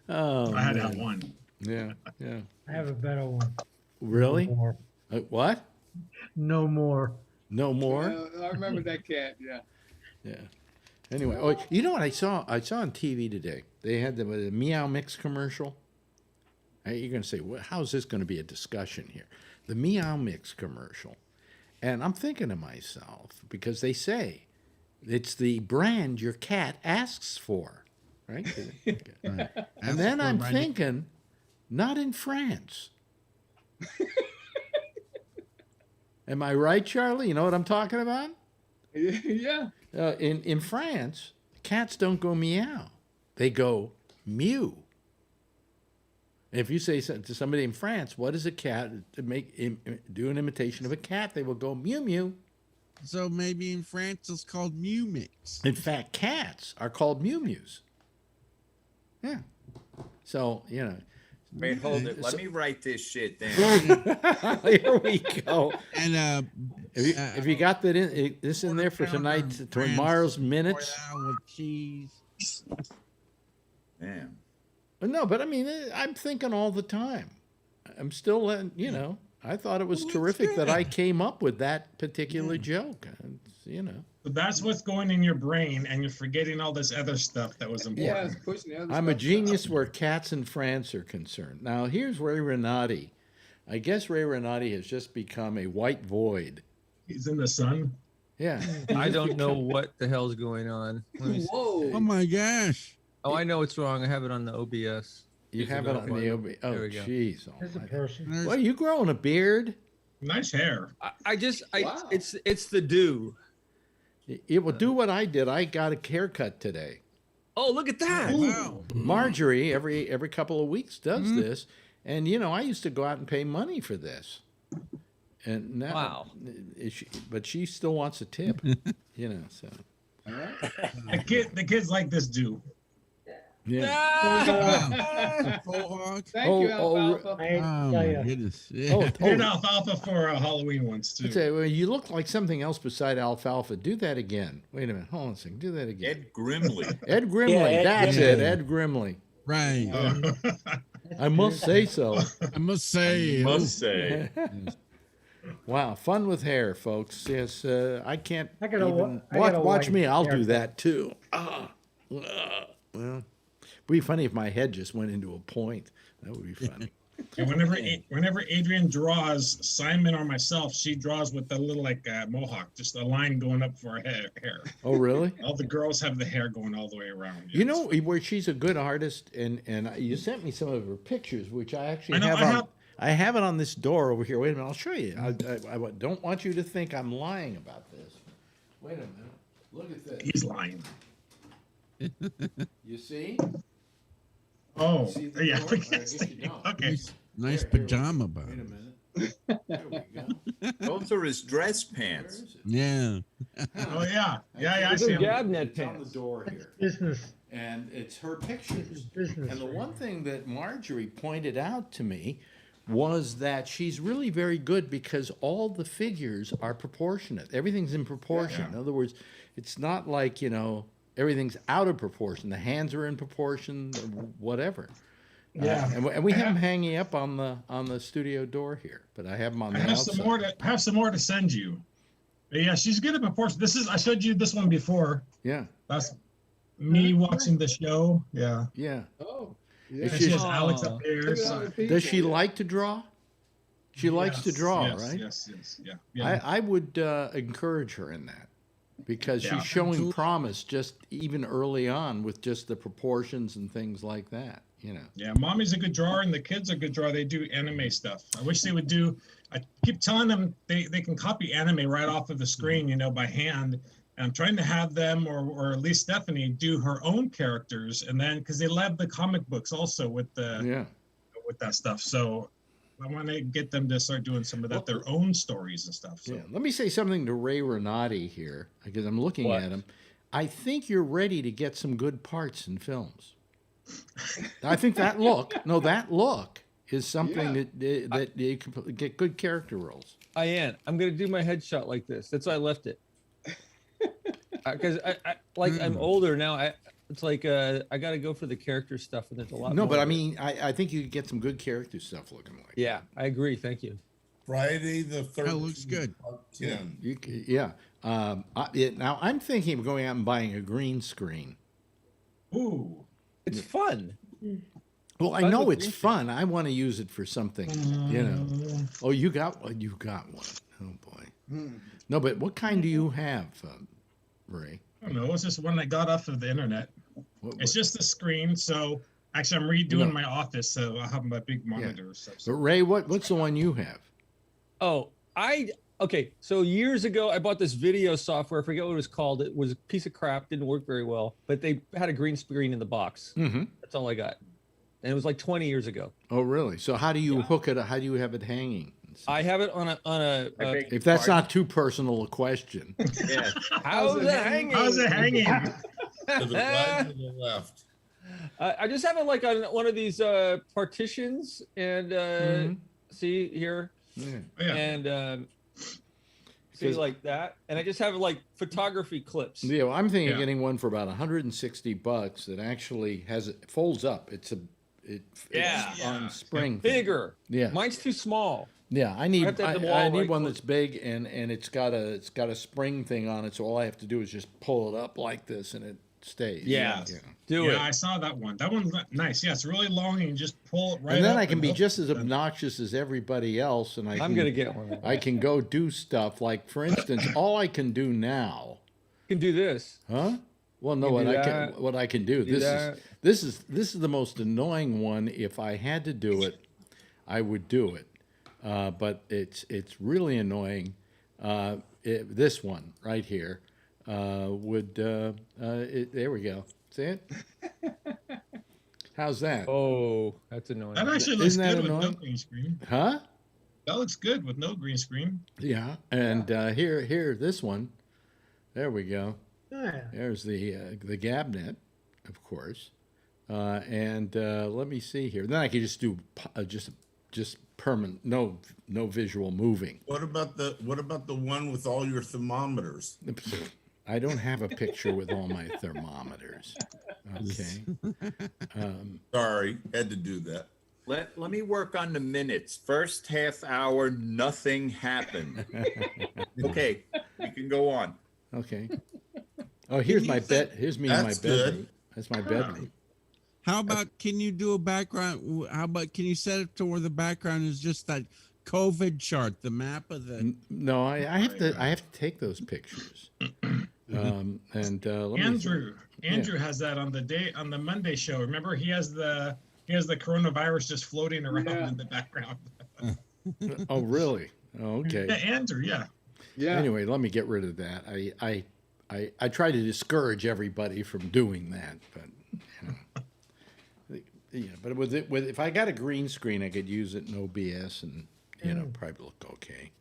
Oh, I had man. that one. Yeah. I have a better one. Really? No more. What? No more. No more? I remember that cat. Yeah. Yeah. Anyway, you know what I saw? I saw on TV today. They had the Meow Mix commercial. You're going to say, well, how is this going to be a discussion here? The Meow Mix commercial. And I'm thinking to myself, because they say it's the brand your cat asks for, right? Okay. And then I'm thinking, not in France. Am I right, Charlie? You know what I'm talking about? Yeah. In France, cats don't go meow. They go mew. If you say to somebody in France, what is a cat, to do an imitation of a cat, they will go mew mew. So maybe in France it's called Mew Mix. In fact, cats are called mew mews. Yeah. So, you know. Wait, hold it. Let me write this shit down. Here we go. And if you got this in there for tonight, tomorrow's minutes. With cheese. Damn. No, but I mean, I'm thinking all the time. I'm still letting, I thought it was terrific that I came up with that particular joke. So that's what's going in your brain, and you're forgetting all this other stuff that was important. Yeah, it's pushing the other I'm a stuff genius down. where cats in France are concerned. Now, here's Ray Renati. I guess Ray Renati has just become a white void. He's in the sun. Yeah. I don't know what the hell's going on. Let me see. Whoa. Oh my gosh. Oh, I know it's wrong. I have it on the OBS. You have it on the OB. Oh, There we go. jeez. There's a person. Well, you growing a beard? Nice hair. Wow. It's the do. It will do what I did. I got a haircut today. Oh, look at that. Wow. Marjorie, every couple of weeks, does this. And, I used to go out and pay money for this. And now, Wow. But she still wants a tip, so. The kids like this do. Yeah. Thank you, Alfalfa. Oh my goodness. Did alfalfa for Halloween once too. I'd say, well, you look like something else beside alfalfa. Do that again. Wait a minute. Hold on a second. Do that again. Ed Grimley. Ed Grimley. Yeah, That's Grimley. it. Ed Grimley. Right. I must say so. I must say. Must say. Wow. Fun with hair, folks. Yes. I can't I gotta even I gotta watch white me. I'll do haircut. that too. Well, it'd be funny if my head just went into a point. That would be funny. And whenever Adrian draws Simon or myself, she draws with the little mohawk, just a line going up for her hair. Oh, really? All the girls have the hair going all the way around. You know where she's a good artist, and you sent me some of her pictures, which I actually I have it on this door over here. Wait a minute, I'll show you. I don't want you to think I'm lying about this. Wait a minute. Look at this. He's lying. You see? Oh, See the yeah. door? I guess you don't. Okay. Nice Here, pajama Wait a bottom. minute. There we go. Those are his dress Where pants. is it? Yeah. Oh yeah. I Those see are him. Gabnet It's on the pants. door here. Business. And it's her pictures. Business. And the one thing that Marjorie pointed out to me was that she's really very good because all the figures are proportionate. Everything's in proportion. Yeah. In other words, it's not like, everything's out of proportion. The hands are in proportion, whatever. Yeah. And we have them hanging up on the studio door here, but I have them on I the have outside. some more to send you. But yeah, she's good at proportion. I showed you this one before. Yeah. That's me watching the show. Yeah. Yeah. Oh. Is And she- she has Alex up there. Look at all So. the people. Does she like to draw? She likes to draw, yes, right? Yes. Yeah. I would encourage her in that. because she's showing promise just even early on with just the proportions and things like that. You know. Yeah, mommy's a good drawer and the kids are a good drawer. They do anime stuff. I wish they would do. I keep telling them they can copy anime right off of the screen, you know, by hand. And I'm trying to have them, or at least Stephanie, do her own characters, and then because they love the comic books also with the with that stuff. So I want to get them to start doing some of that, their own stories and stuff. So. Yeah. Let me say something to Ray Renati here, because I'm looking at him. I think you're ready to get some good parts in films. I think that look is something that you can get good character roles. I'm going to do my headshot like this. That's why I left it. Because I'm older now. It's like I got to go for the character stuff, and there's a lot. No, more but I mean, I think you could get some good character stuff looking like. Yeah, I agree. Thank you. Friday the 13th. That looks good. Now I'm thinking of going out and buying a green screen. Ooh. It's fun. Well, I know it's fun. I want to use it for something, you know. Oh, you got one. You got one. Oh boy. No, but what kind do you have, Ray? I don't know. It's just one I got off of the internet. It's just a screen. So actually, I'm redoing my office, so I have my big monitor. Yeah. But Ray, what's the one you have? Oh, okay. So years ago, I bought this video software. I forget what it was called. It was a piece of crap. Didn't work very well. But they had a green screen in the box. Mm-hmm. That's all I got. And it was like 20 years ago. Oh, really? So how do you hook it? How do you have it hanging? I have it on a if that's not too personal a question. Yeah. How's it hanging? How's it hanging? To the right or the left? I just have it like on one of these partitions, and see here, and see like that, and I just have like photography clips. Yeah, well, I'm thinking of getting one for about $160 that actually folds up. It's on spring. Bigger. Yeah. Mine's too small. Yeah, I need right one that's big and it's got a spring thing on it, so all I have to do is just pull it up like this and it stays. Yeah. Do it. Yeah, I saw that one. That one's nice. Yeah, it's really long and you just pull it right and then up I can be just as obnoxious as everybody else, and I'm gonna get one. I can go do stuff like, for instance, all I can do now. You can do this. Huh? Well, no, what I can do. This is the most annoying one. If I had to do it, I would do it. But it's really annoying. This one right here would. There we go. See it? How's that? Oh, that's annoying. That actually looks good with no green screen. Huh? That looks good with no green screen. Yeah, and here, this one. There we go. Yeah. There's the Gabnet, of course, and let me see here. Then I can just do just permanent, no visual moving. What about the one with all your thermometers? I don't have a picture with all my thermometers. Okay. Sorry, had to do that. Let me work on the minutes. First half hour, nothing happened. Okay, we can go on. Okay. Oh, here's my bed. Here's me in my bedroom. That's my bedroom. How about, can you do a background? How about, can you set it to where the background is just that COVID chart, the map of the? No, I have to take those pictures. Andrew has that on the Monday show. Remember, he has the coronavirus just floating around in the background. Oh, really? Oh, okay. Yeah, Andrew. Yeah. Yeah. Anyway, let me get rid of that. I try to discourage everybody from doing that, but but if I got a green screen, I could use it in OBS and probably look okay,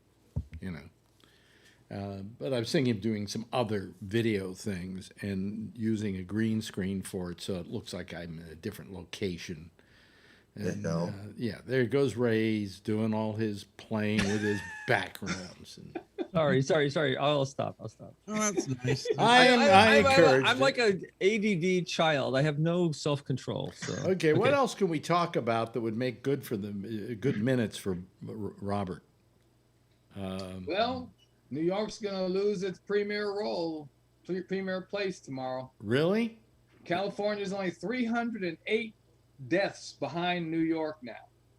But I was thinking of doing some other video things and using a green screen for it, so it looks like I'm in a different location. And, there goes Ray's doing all his playing with his backgrounds. And... Sorry. I'll stop. Oh, that's nice. I'm like an ADD child. I have no self-control. So. Okay, what else can we talk about that would make good minutes for Robert? Well, New York's going to lose its premier place tomorrow. Really? California's only 308 deaths behind New York now.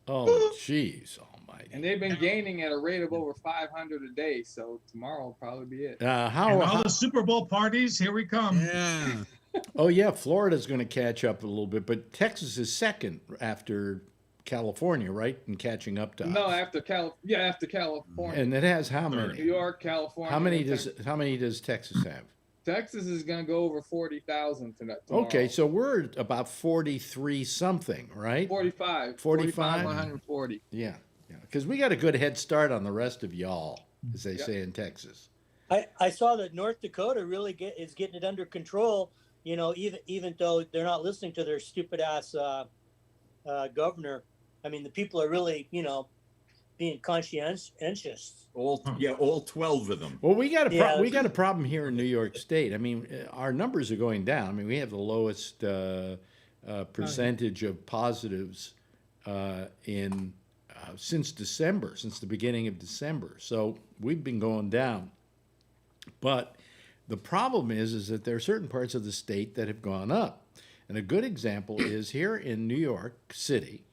Oh, jeez, almighty. Almighty. And they've been gaining at a rate of over 500 a day. So tomorrow will probably be it. And all the Super Bowl parties, here we come. Yeah. Oh yeah, Florida's going to catch up a little bit, but Texas is second after California, right? And catching up to No, us. after California. And it has how New many? York, California. How many and does Texas. how many does Texas have? Texas is going to go over 40,000 tonight. Tomorrow. Okay, so we're about 43 something, right? 45. 45? 140. Yeah, because we got a good head start on the rest of y'all, as they Yep. say in Texas. I saw that North Dakota really is getting it under control. You know, even though they're not listening to their stupid ass governor. I mean, the people are really, you know, being conscientious. All 12 of them. Well, we got a Yeah. we got a problem here in New York State. I mean, our numbers are going down. I mean, we have the lowest percentage of positives in since December, since the beginning of December. So we've been going down. But the problem is that there are certain parts of the state that have gone up. And a good example is here in New York City,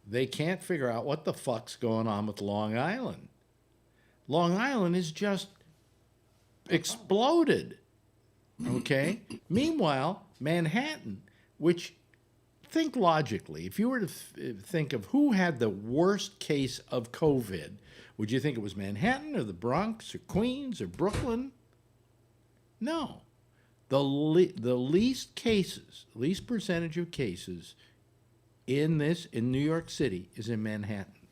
they can't figure out what the fuck's going on with Long Island. Long Island is just exploded. Okay? Meanwhile, Manhattan, which, think logically, if you were to think of who had the worst case of COVID, would you think it was Manhattan or the Bronx or Queens or Brooklyn? No. The least cases, least percentage of cases in New York City is in Manhattan.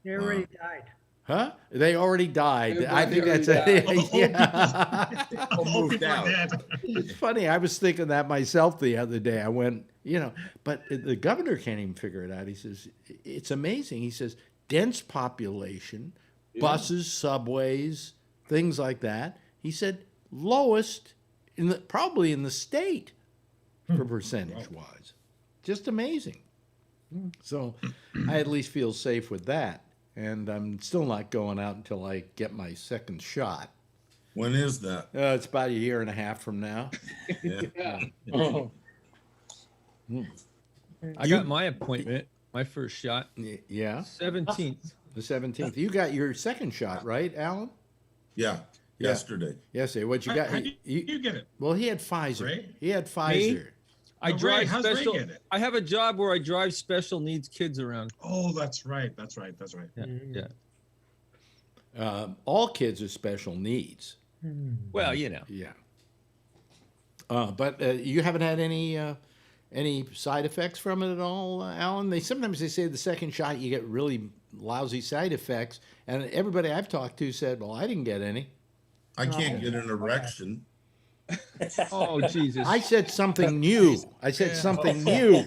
They already died. Huh? They already died. I think Everybody that's it. already Yeah. All moved out. It's funny. I was thinking that myself the other day. I went, you know, but the governor can't even figure it out. He says, it's amazing. He says, dense population, buses, subways, things like that. He said, lowest probably in the state for percentage wise. Just amazing. So I at least feel safe with that. And I'm still not going out until I get my second shot. When is that? It's about a year and a half from now. Yeah. Oh. I got my appointment, my first shot. Yeah. 17th. The 17th. You got your second shot, right, Alan? Yeah. Yesterday. Yesterday. What you got? How do you get it? Well, he had Pfizer. Ray? He had Pfizer. I Ray, drive how's Ray special. get it? I have a job where I drive special needs kids around. Oh, that's right. That's right. Yeah. All kids are special needs. Well, you know. Yeah. But you haven't had any side effects from it at all, Alan? Sometimes they say the second shot you get really lousy side effects, and everybody I've talked to said, "Well, I didn't get any." I can't get an erection. Oh, Jesus. I said something new. I said something new.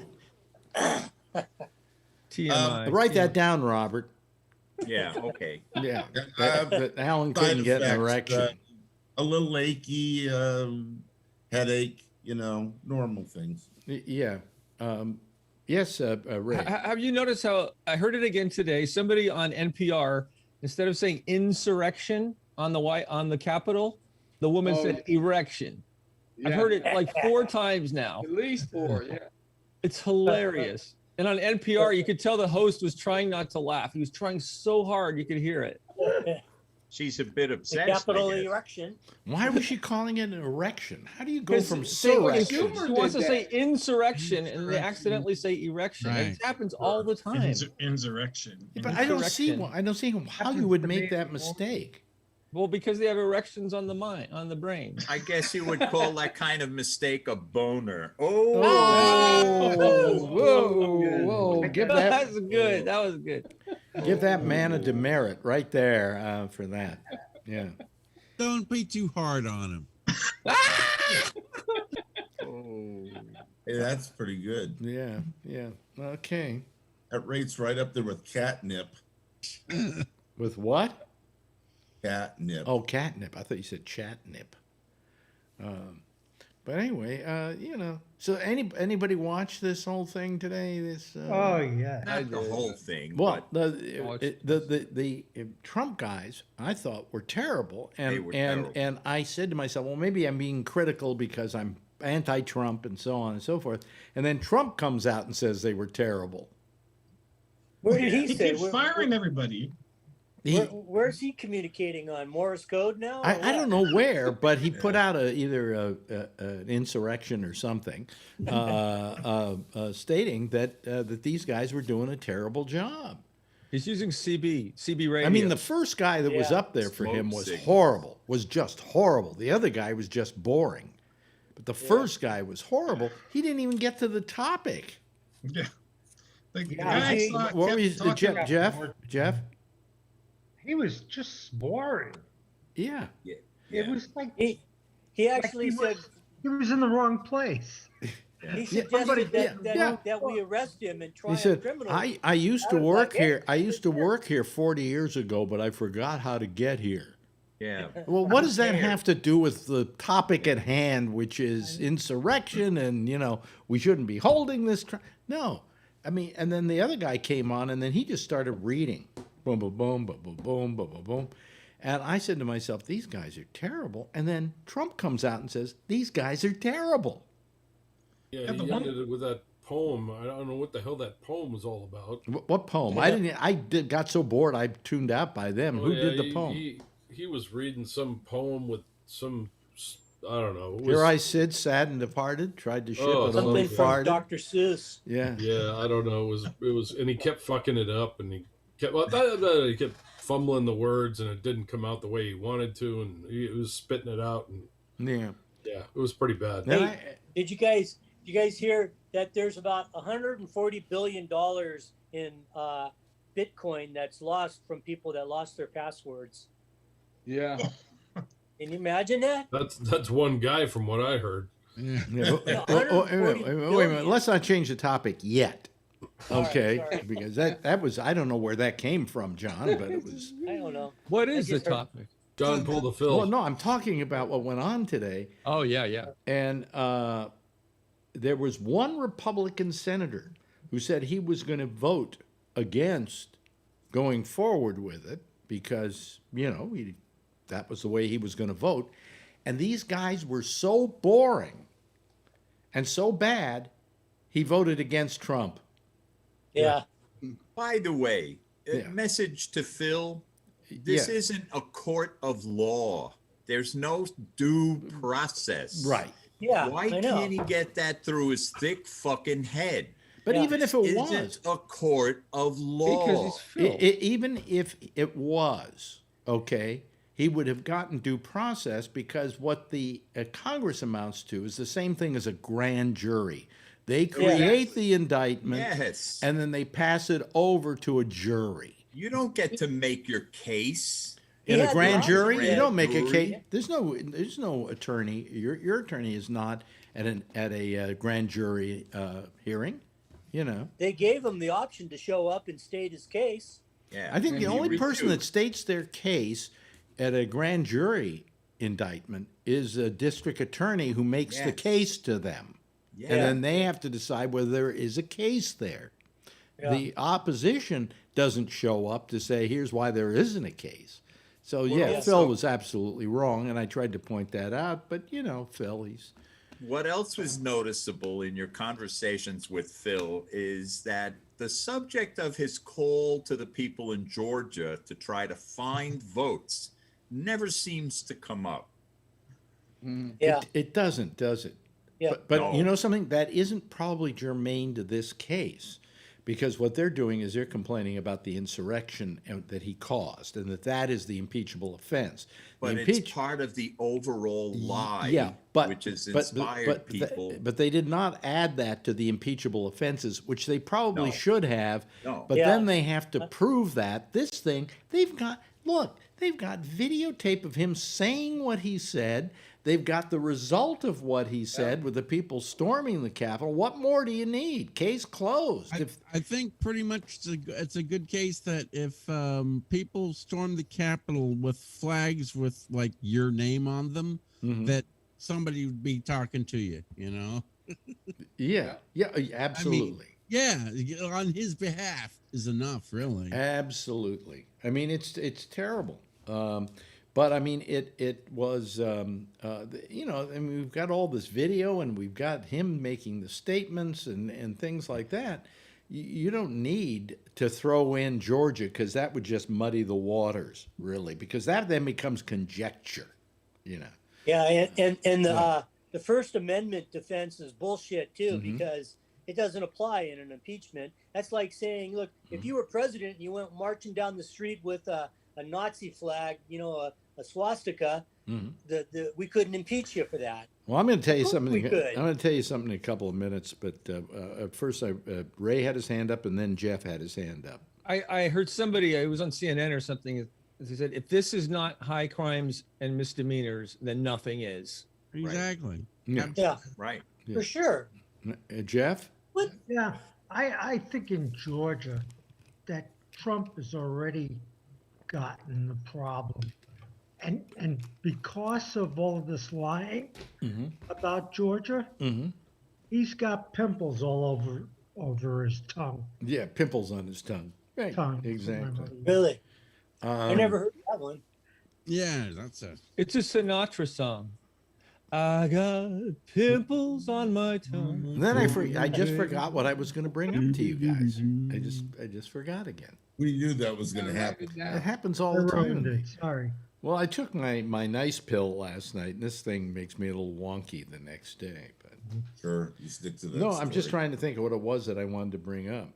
TMI. Write that down, Robert. Yeah, okay. Yeah. That Alan couldn't get an erection. A little achy, headache, normal things. Yeah. Yes, Ray. Have you noticed how I heard it again today? Somebody on NPR, instead of saying insurrection on the Capitol, the woman said erection. I've heard it like 4 times now. At least 4, yeah. It's hilarious. And on NPR, you could tell the host was trying not to laugh. He was trying so hard you could hear it. She's a bit The obsessed. capital I guess. erection. Why was she calling it an erection? How do you go from She surrection? wants to say insurrection, and they accidentally say erection. Right. It happens all the time. Insurrection. But I don't see how you would make that mistake. Well, because they have erections on the brain. I guess you would call that kind of mistake a boner. Whoa, whoa! Give that. That was good. That was good. Give that man a demerit right there for that. Yeah. Don't be too hard on him. Hey, that's pretty good. Yeah. Okay. That rate's right up there with catnip. With what? Catnip. Oh, catnip. I thought you said chatnip. But anyway, So anybody watch this whole thing today? This. Oh yeah. Not the whole thing. Well, but the Trump guys I thought were terrible, They were terrible. and I said to myself, well, maybe I'm being critical because I'm anti-Trump and so on and so forth. And then Trump comes out and says they were terrible. Where did he He say? keeps firing everybody. Where's he communicating on Morse code now? I don't know where, but he put out either an insurrection or something, stating that these guys were doing a terrible job. He's using CB radio. I mean, the first guy that was up there for him was horrible, was just horrible. The other guy was just boring. But the first guy was horrible. He didn't even get to the topic. Yeah. What were you, Jeff? He was just boring. Yeah. It was like he actually said he was in the wrong place. He suggested that we arrest him and try He said, criminal. I used to work here. I used to work here 40 years ago, but I forgot how to get here. Yeah. Well, what does that have to do with the topic at hand, which is insurrection, and we shouldn't be holding this? No, I mean, and then the other guy came on, and then he just started reading, boom, boom, boom, boom, boom, boom, boom, boom, boom, and I said to myself, these guys are terrible. And then Trump comes out and says, these guys are terrible. Yeah, he ended it with that poem. I don't know what the hell that poem was all about. What poem? I got so bored I tuned out by them. Who did the poem? He was reading some poem with some, I don't know. Here I sit, sad and departed, tried to ship it a little farted. Dr. Seuss. Yeah. Yeah, I don't know. It was, and he kept fucking it up, and he kept fumbling the words, and it didn't come out the way he wanted to, and he was spitting it out, and yeah, it was pretty bad. Hey, did you guys hear that there's about $140 billion in Bitcoin that's lost from people that lost their passwords? Yeah. Can you imagine that? That's one guy from what I heard. Yeah. Wait a minute. Let's not change the topic yet. Okay, right, because that was, I don't know where that came from, John, but it was. I don't know. What is the topic? John pulled the Phil. Well, no, I'm talking about what went on today. Oh, yeah. And there was one Republican senator who said he was going to vote against going forward with it because, that was the way he was going to vote. And these guys were so boring and so bad, he voted against Trump. Yeah. By the way, a message to Phil. This isn't a court of law. There's no due process. Right. Yeah. Why can't he get that through his thick fucking head? But even if it Isn't was a court of law, because he's Phil. Even if it was, okay, he would have gotten due process because what the Congress amounts to is the same thing as a grand jury. They create the indictment, and then they pass it over to a jury. You don't get to make your case in a grand jury. You don't make a case. There's no attorney. Your attorney is not at a grand jury hearing. They gave him the option to show up and state his case. Yeah, I think the only person that states their case at a grand jury indictment is a district attorney who makes the case to them. Yeah. And then they have to decide whether there is a case there. Yeah. The opposition doesn't show up to say, here's why there isn't a case. So, Phil was absolutely wrong, and I tried to point that out. But, Phil, he's... What else was noticeable in your conversations with Phil is that the subject of his call to the people in Georgia to try to find votes never seems to come up. Yeah. It doesn't, does it? Yeah. But you know something? That isn't probably germane to this case, because what they're doing is they're complaining about the insurrection that he caused, and that is the impeachable offense. But it's part of the overall lie, which has inspired people. But they did not add that to the impeachable offenses, which they probably should have. No. But then they have to prove that. This thing, they've got videotape of him saying what he said. They've got the result of what he said with the people storming the Capitol. What more do you need? Case closed. I think pretty much it's a good case that if people storm the Capitol with flags with like your name on them, that somebody would be talking to you, Yeah, absolutely. On his behalf is enough, really. Absolutely. I mean, it's terrible. But I mean, it was, we've got all this video and we've got him making the statements and things like that. you don't need to throw in Georgia because that would just muddy the waters, really, because that then becomes conjecture, you know. Yeah, and the First Amendment defense is bullshit too, because it doesn't apply in an impeachment. That's like saying, look, if you were president and you went marching down the street with a Nazi flag, you know, a swastika, we couldn't impeach you for that. Well, I'm going to tell you something. We could. I'm going to tell you something in a couple of minutes, but at first, Ray had his hand up, and then Jeff had his hand up. I heard somebody, it was on CNN or something, they said, if this is not high crimes and misdemeanors, then nothing is. Exactly. Yeah. Right. For sure. Jeff? What? Yeah, I think in Georgia that Trump has already gotten the problem. And because of all of this lying about Georgia, he's got pimples all over his tongue. Yeah, pimples on his tongue. Right. Tongue. Exactly. Really? I never heard that one. Yeah, it's a Sinatra song. I got pimples on my tongue. And then I just forgot what I was going to bring up to you guys. I just forgot again. We knew that was going to happen. It happens all the time. Sorry. Well, I took my nice pill last night, and this thing makes me a little wonky the next day. But sure, you stick to that. No, I'm just trying to think of what it was that I wanted to bring up.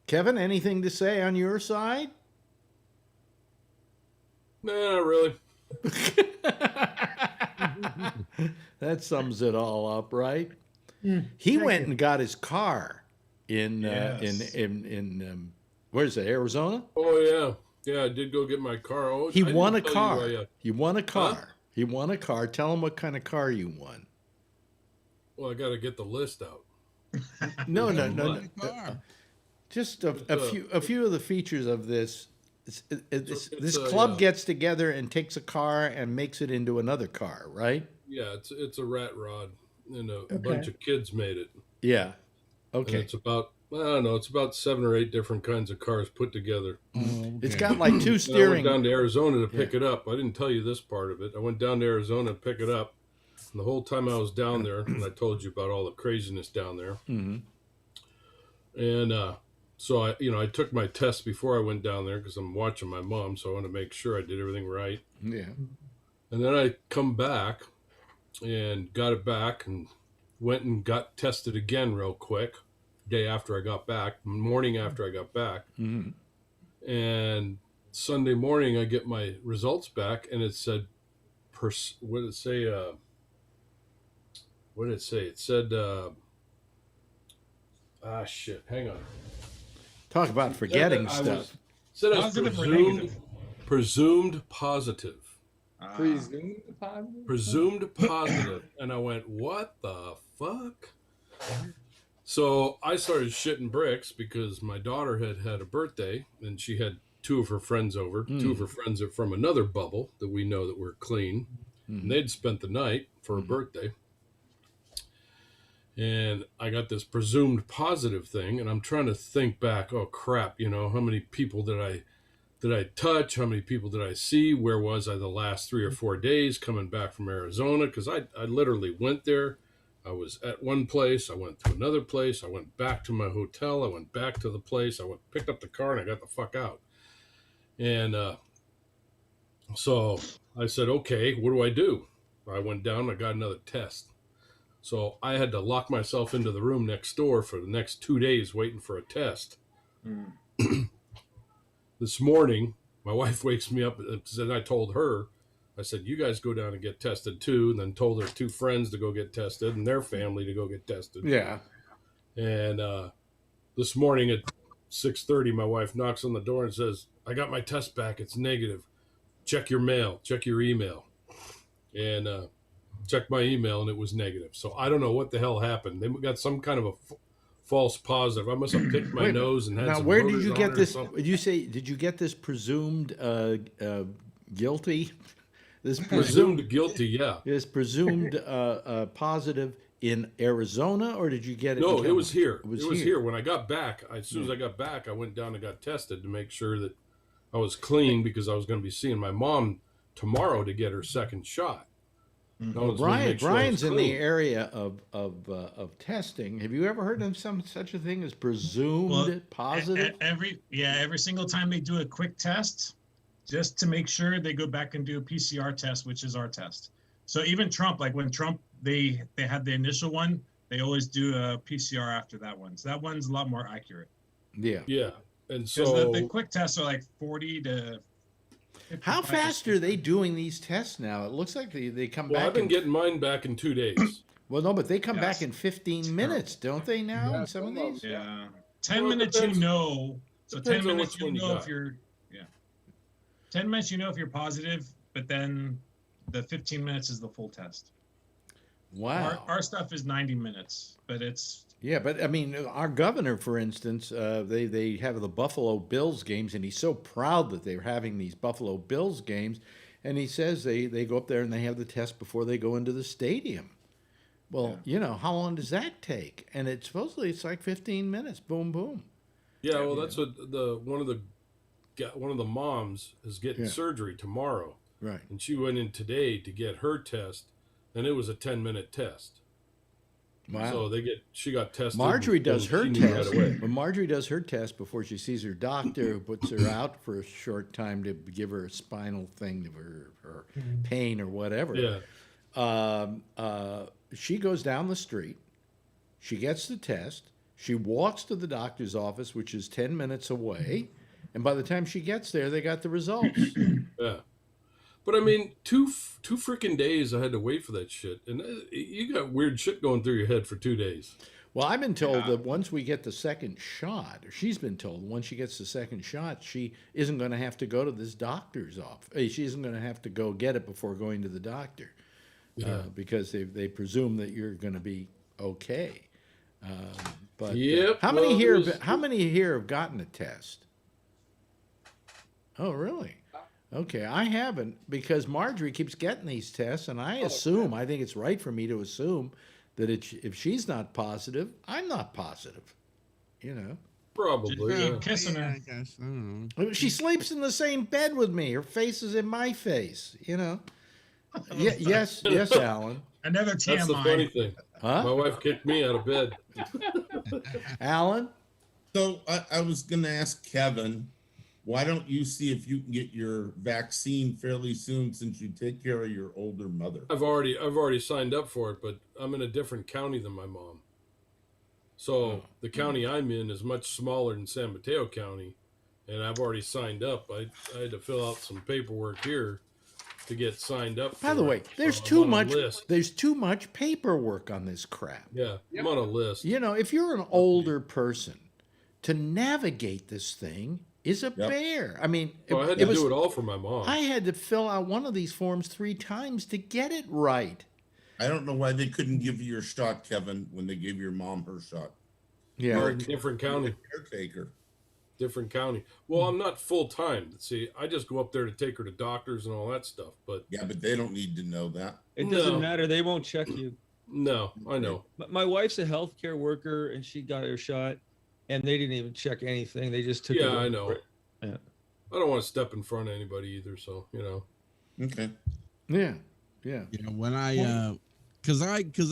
Kevin, anything to say on your side? Nah, not really. That sums it all up, right? He went and got his car in where's it, Arizona? Oh yeah, I did go get my car. Oh, He won a car. He won a car. Huh? He won a car. Tell him what kind of car you won. Well, I got to get the list out. No. Just a few of the features of this. This club gets together and takes a car and makes it into another car, right? Yeah, it's a rat rod, and a bunch of kids made it. Yeah. Okay. And it's about, I don't know, it's about 7 or 8 different kinds of cars put together. It's got like 2 steering. I went down to Arizona to pick it up. I didn't tell you this part of it. I went down to Arizona to pick it up. And the whole time I was down there, and I told you about all the craziness down there. And so I took my test before I went down there because I'm watching my mom, so I want to make sure I did everything right. Yeah. And then I come back and got it back and went and got tested again real quick. Day after I got back, morning after I got back. And Sunday morning I get my results back, and it said, what did it say? What did it say? It said, shit, hang on. Talk about forgetting stuff. It said I was presumed positive. Presumed positive. And I went, what the fuck? So I started shitting bricks because my daughter had a birthday, and she had 2 of her friends over. 2 of her friends are from another bubble that we know that we're clean. And they'd spent the night for her birthday. And I got this presumed positive thing, and I'm trying to think back, oh crap, how many people did I touch? How many people did I see? Where was I the last 3 or 4 days coming back from Arizona? Because I literally went there. I was at one place. I went to another place. I went back to my hotel. I went back to the place. Picked up the car, and I got the fuck out. And so I said, okay, what do I do? I went down and I got another test. So I had to lock myself into the room next door for the next 2 days waiting for a test. This morning, my wife wakes me up and I told her, I said, you guys go down and get tested too. And then told her 2 friends to go get tested and their family to go get tested. Yeah. And this morning at 6:30, my wife knocks on the door and says, I got my test back. It's negative. Check your mail. Check your email. And checked my email, and it was negative. So I don't know what the hell happened. They got some kind of a false positive. I must have picked my nose and had now, some where did you get this? Did you get this presumed guilty? This presumed guilty, yeah. This presumed positive in Arizona, or did you get it? No, it was here. It was here. When I got back, as soon as I got back, I went down and got tested to make sure that I was clean because I was going to be seeing my mom tomorrow to get her second shot. No, Brian's in the area of testing. Have you ever heard of such a thing as presumed positive? Every single time they do a quick test, just to make sure, they go back and do a PCR test, which is our test. So even Trump, like when Trump, they had the initial one, they always do a PCR after that one. So that one's a lot more accurate. Yeah. Yeah. And so the quick tests are like 40 to. How fast are they doing these tests now? It looks like they come back. Well, I've been getting mine back in 2 days. Well, no, but they come back in 15 minutes, don't they now? Yeah, in some of these? Yeah. 10 minutes, So 10 minutes, if you're, 10 minutes, if you're positive, but then the 15 minutes is the full test. Wow. Our stuff is 90 minutes, but it's. Yeah, but I mean, our governor, for instance, they have the Buffalo Bills games, and he's so proud that they're having these Buffalo Bills games, and he says they go up there and they have the test before they go into the stadium. Well, how long does that take? And supposedly it's like 15 minutes. Boom, boom. Yeah, well, that's what one of the moms is getting surgery tomorrow. Right. And she went in today to get her test, and it was a 10-minute test. Wow. So she got tested. Marjorie does her test. Right When Marjorie does her test before she sees her doctor, who puts her out for a short time to give her a spinal thing of her pain or whatever. Yeah. She goes down the street. She gets the test. She walks to the doctor's office, which is 10 minutes away. And by the time she gets there, they got the results. Yeah. But I mean, two freaking days I had to wait for that shit, and you got weird shit going through your head for 2 days. Well, I've been told that once we get the second shot, or she's been told once she gets the second shot, she isn't going to have to go to this doctor's office. She isn't going to have to go get it before going to the doctor, because they presume that you're going to be okay. But how many here have gotten a test? Oh, really? Okay, I haven't, because Marjorie keeps getting these tests, and I think it's right for me to assume that if she's not positive, I'm not positive. Probably. Kissing her. I guess. I don't know. She sleeps in the same bed with me. Her face is in my face. Yes, Alan. Another TMI. That's the funny thing. Huh? My wife kicked me out of bed. Alan? So I was going to ask Kevin, why don't you see if you can get your vaccine fairly soon, since you take care of your older mother? I've already signed up for it, but I'm in a different county than my mom. So the county I'm in is much smaller than San Mateo County, and I've already signed up. I had to fill out some paperwork here to get signed up. By the way, there's too much paperwork on this crap. Yeah, I'm on a list. If you're an older person, to navigate this thing is a bear. I mean, I had to do it all for my mom. I had to fill out one of these forms 3 times to get it right. I don't know why they couldn't give you your shot, Kevin, when they gave your mom her shot. Yeah, you're in a different county. Caretaker. Different county. Well, I'm not full time. See, I just go up there to take her to doctors and all that stuff. But they don't need to know that. It doesn't matter. They won't check you. No, I know. My wife's a healthcare worker, and she got her shot, and they didn't even check anything. They just took it. Yeah, I know. Yeah. I don't want to step in front of anybody either. So Okay. Yeah. When I because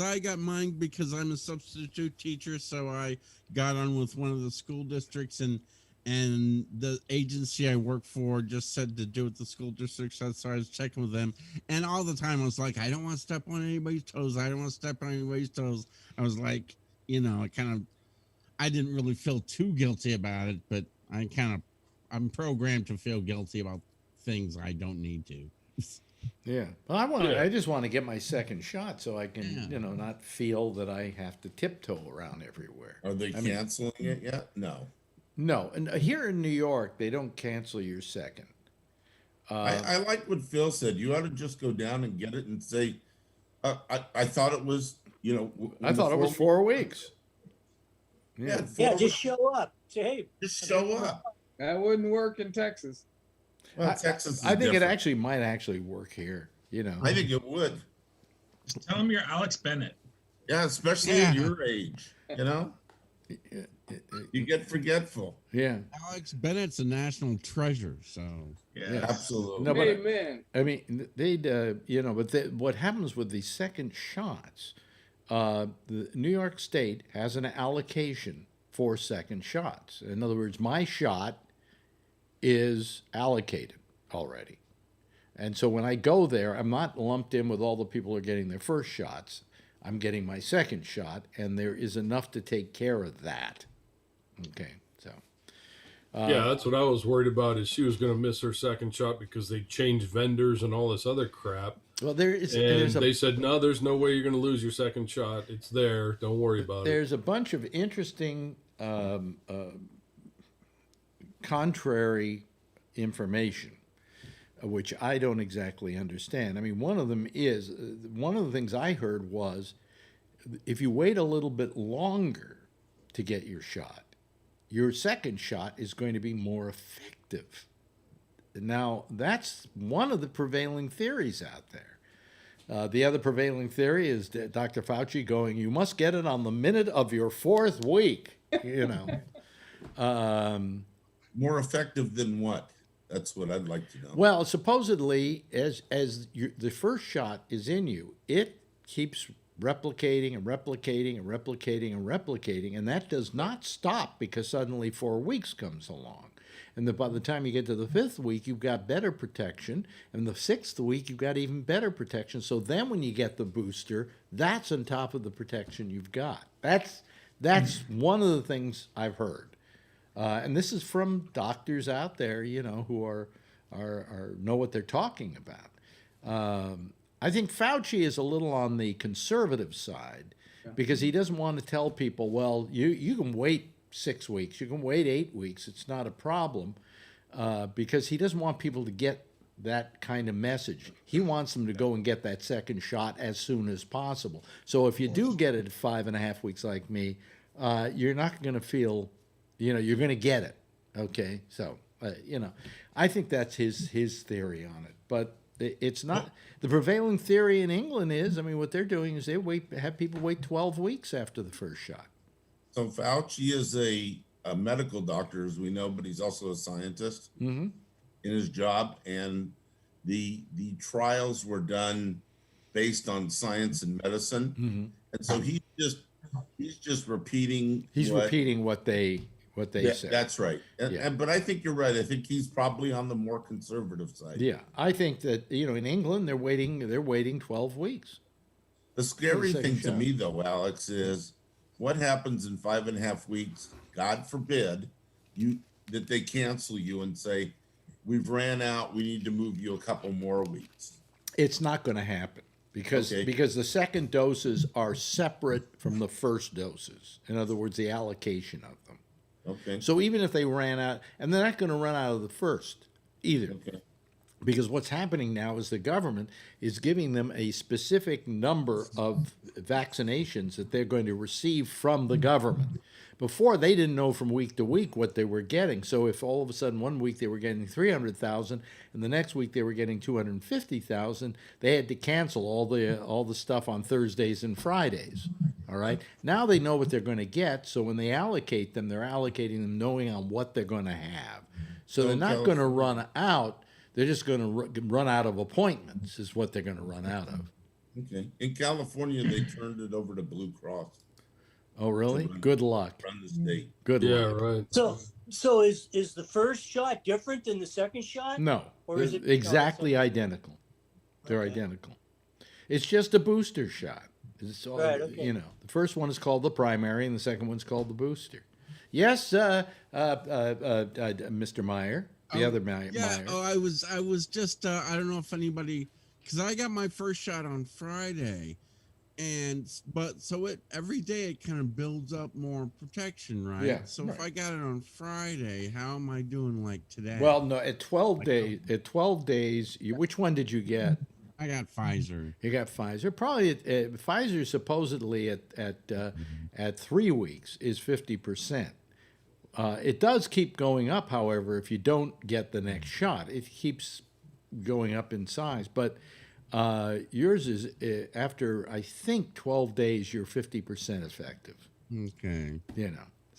I got mine because I'm a substitute teacher, so I got on with one of the school districts, and the agency I work for just said to do it the school district said, so I was checking with them, and all the time I was like, I don't want to step on anybody's toes. I don't want to step on anybody's toes. I was like, I didn't really feel too guilty about it, but I'm programmed to feel guilty about things I don't need to. Yeah. Well, I just want to get my second shot so I can, not feel that I have to tiptoe around everywhere. Are they canceling it yet? No. No. And here in New York, they don't cancel your second. I like what Phil said. You ought to just go down and get it and say, I thought it was, I thought it was 4 weeks. Yeah, just show up. Say, hey. Just show up. That wouldn't work in Texas. Well, Texas is I think different. it might actually work here. I think it would. Just tell them you're Alex Bennett. Yeah, especially at your age. You get forgetful. Yeah. Alex Bennett's a national treasure, so yeah, absolutely. No, but Amen. I mean, they'd but what happens with the second shots? The New York State has an allocation for second shots. In other words, my shot is allocated already. And so when I go there, I'm not lumped in with all the people who are getting their first shots. I'm getting my second shot, and there is enough to take care of that. Okay, so. Yeah, that's what I was worried about, is she was going to miss her second shot because they changed vendors and all this other crap. Well, they said, no, there's no way you're going to lose your second shot. It's there. Don't worry about it. There's a bunch of interesting contrary information, which I don't exactly understand. I mean, one of the things I heard was, if you wait a little bit longer to get your shot, your second shot is going to be more effective. Now, that's one of the prevailing theories out there. The other prevailing theory is that Dr. Fauci going, you must get it on the minute of your 4th week, More effective than what? That's what I'd like to know. Well, supposedly, as the first shot is in you, it keeps replicating and replicating and replicating and replicating, and that does not stop because suddenly 4 weeks comes along. And by the time you get to the 5th week, you've got better protection, and the 6th week, you've got even better protection. So then when you get the booster, that's on top of the protection you've got. That's one of the things I've heard. And this is from doctors out there, who are know what they're talking about. I think Fauci is a little on the conservative side because he doesn't want to tell people, well, you can wait 6 weeks, you can wait 8 weeks, it's not a problem, because he doesn't want people to get that kind of message. He wants them to go and get that second shot as soon as possible. So if you do get it at 5.5 weeks like me, you're not going to feel, you're going to get it. Okay, so I think that's his theory on it, but it's not. The prevailing theory in England is, what they're doing is they have people wait 12 weeks after the first shot. So Fauci is a medical doctor, as we know, but he's also a scientist in his job, and the trials were done based on science and medicine, and so he's just repeating. He's repeating what they said. That's right. But I think you're right. I think he's probably on the more conservative side. Yeah, I think that in England they're waiting 12 weeks. The scary thing to me, though, Alex, is what happens in 5.5 weeks. God forbid that they cancel you and say, we've ran out, we need to move you a couple more weeks. It's not going to happen because the second doses are separate from the first doses. In other words, the allocation of them. Okay. So even if they ran out, and they're not going to run out of the first either. Okay. Because what's happening now is the government is giving them a specific number of vaccinations that they're going to receive from the government. Before, they didn't know from week to week what they were getting. So if all of a sudden 1 week they were getting 300,000 and the next week they were getting 250,000, they had to cancel all the stuff on Thursdays and Fridays. All right. Now they know what they're going to get. So when they allocate them, they're allocating them knowing on what they're going to have. So they're not going to run out. They're just going to run out of appointments is what they're going to run out of. Okay. In California, they turned it over to Blue Cross. Oh, really? Good luck. Run the state. Good luck. Yeah, right. So is the first shot different than the second shot? No. Or is it exactly identical? They're identical. It's just a booster shot. It's all, the first one is called the primary and the second one's called the booster. Yes, Mr. Meyer. The other Meyer. Yeah. Oh, I was just. I don't know if anybody, because I got my first shot on Friday, every day it kind of builds up more protection, right? Yeah. So if I got it on Friday, how am I doing like today? Well, no. At 12 days. At 12 days. Which one did you get? I got Pfizer. You got Pfizer. Probably Pfizer supposedly at 3 weeks is 50%. It does keep going up, however, if you don't get the next shot. It keeps going up in size. But yours is, after, I think, 12 days, you're 50% effective. Okay.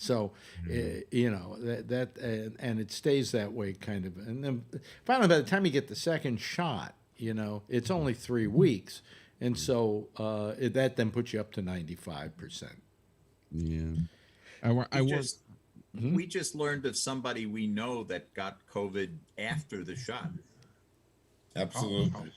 So, you know, and it stays that way kind of. And then finally, by the time you get the second shot, you know, it's only 3 weeks. And so that then puts you up to 95%. Yeah. We just learned of somebody we know that got COVID after the shot. Absolutely.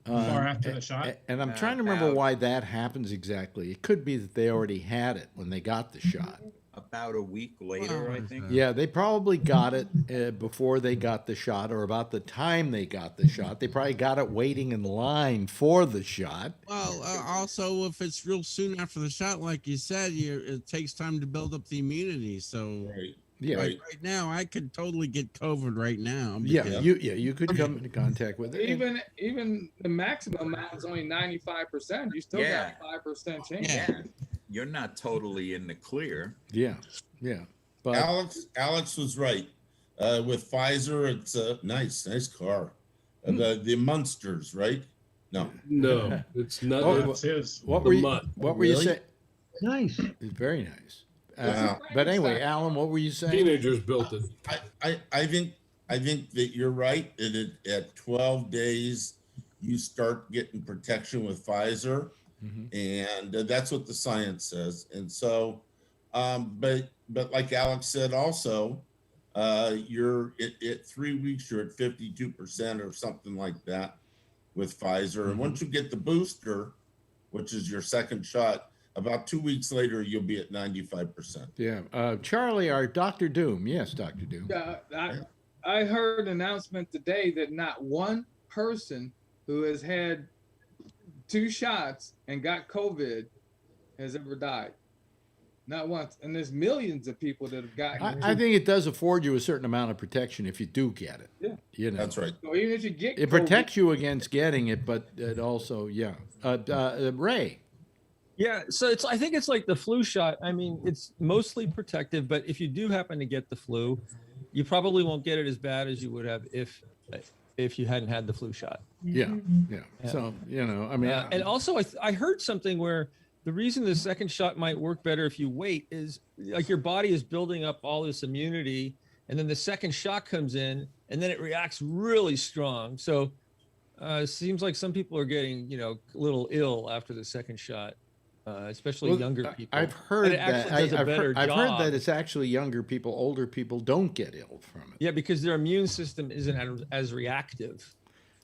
Far after the shot. And I'm trying to remember why that happens exactly. It could be that they already had it when they got the shot. About a week later, I think. Yeah, they probably got it before they got the shot, or about the time they got the shot. They probably got it waiting in line for the shot. Well, also, if it's real soon after the shot, like you said, it takes time to build up the immunity. So, Yeah. right now, I could totally get COVID right now. You could come into contact with it. Even the maximum amount is only 95%. You still got 5% chance. Yeah. You're not totally in the clear. Yeah. But Alex was right. With Pfizer, it's a nice car. The Munsters, right? No, it's not. What were you saying? Nice. It's very nice. But anyway, Alan, what were you saying? Teenagers built it. I think that you're right. At 12 days, you start getting protection with Pfizer, and that's what the science says. And so, but like Alex said, also, you're at 3 weeks, you're at 52% or something like that with Pfizer. And once you get the booster, which is your second shot, about 2 weeks later, you'll be at 95%. Yeah. Charlie, our Dr. Doom. Yes, Dr. Doom. I heard an announcement today that not one person who has had 2 shots and got COVID has ever died. Not once. And there's millions of people that have gotten it. I think it does afford you a certain amount of protection if you do get it. Yeah. You know. That's right. So even if you get it COVID, protects you against getting it, but it also, Ray. Yeah, so I think it's like the flu shot. I mean, it's mostly protective, but if you do happen to get the flu, you probably won't get it as bad as you would have if you hadn't had the flu shot. Yeah. So, you know, I mean, and also I heard something where the reason the second shot might work better if you wait is like your body is building up all this immunity, and then the second shot comes in, and then it reacts really strong. So it seems like some people are getting, you know, a little ill after the second shot. Especially younger people. I've heard that. I've heard job. that it's actually younger people, older people don't get ill from it. Yeah, because their immune system isn't as reactive.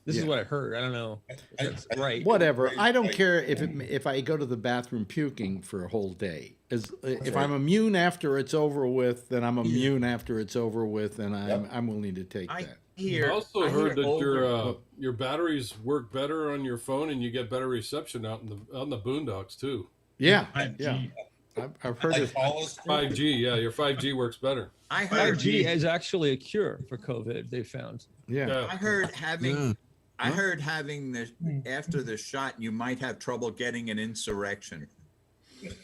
This is what I heard. I don't know if that's right. Whatever. I don't care if I go to the bathroom puking for a whole day. If I'm immune after it's over with, then I'm immune after it's over with, and I'm willing to take that. I also heard that your batteries work better on your phone and you get better reception out on the boondocks too. Yeah, 5G. yeah. I've heard it. 5G, yeah, your 5G works better. I heard 5G is actually a cure for COVID. They found. Yeah. I heard having after the shot, you might have trouble getting an insurrection.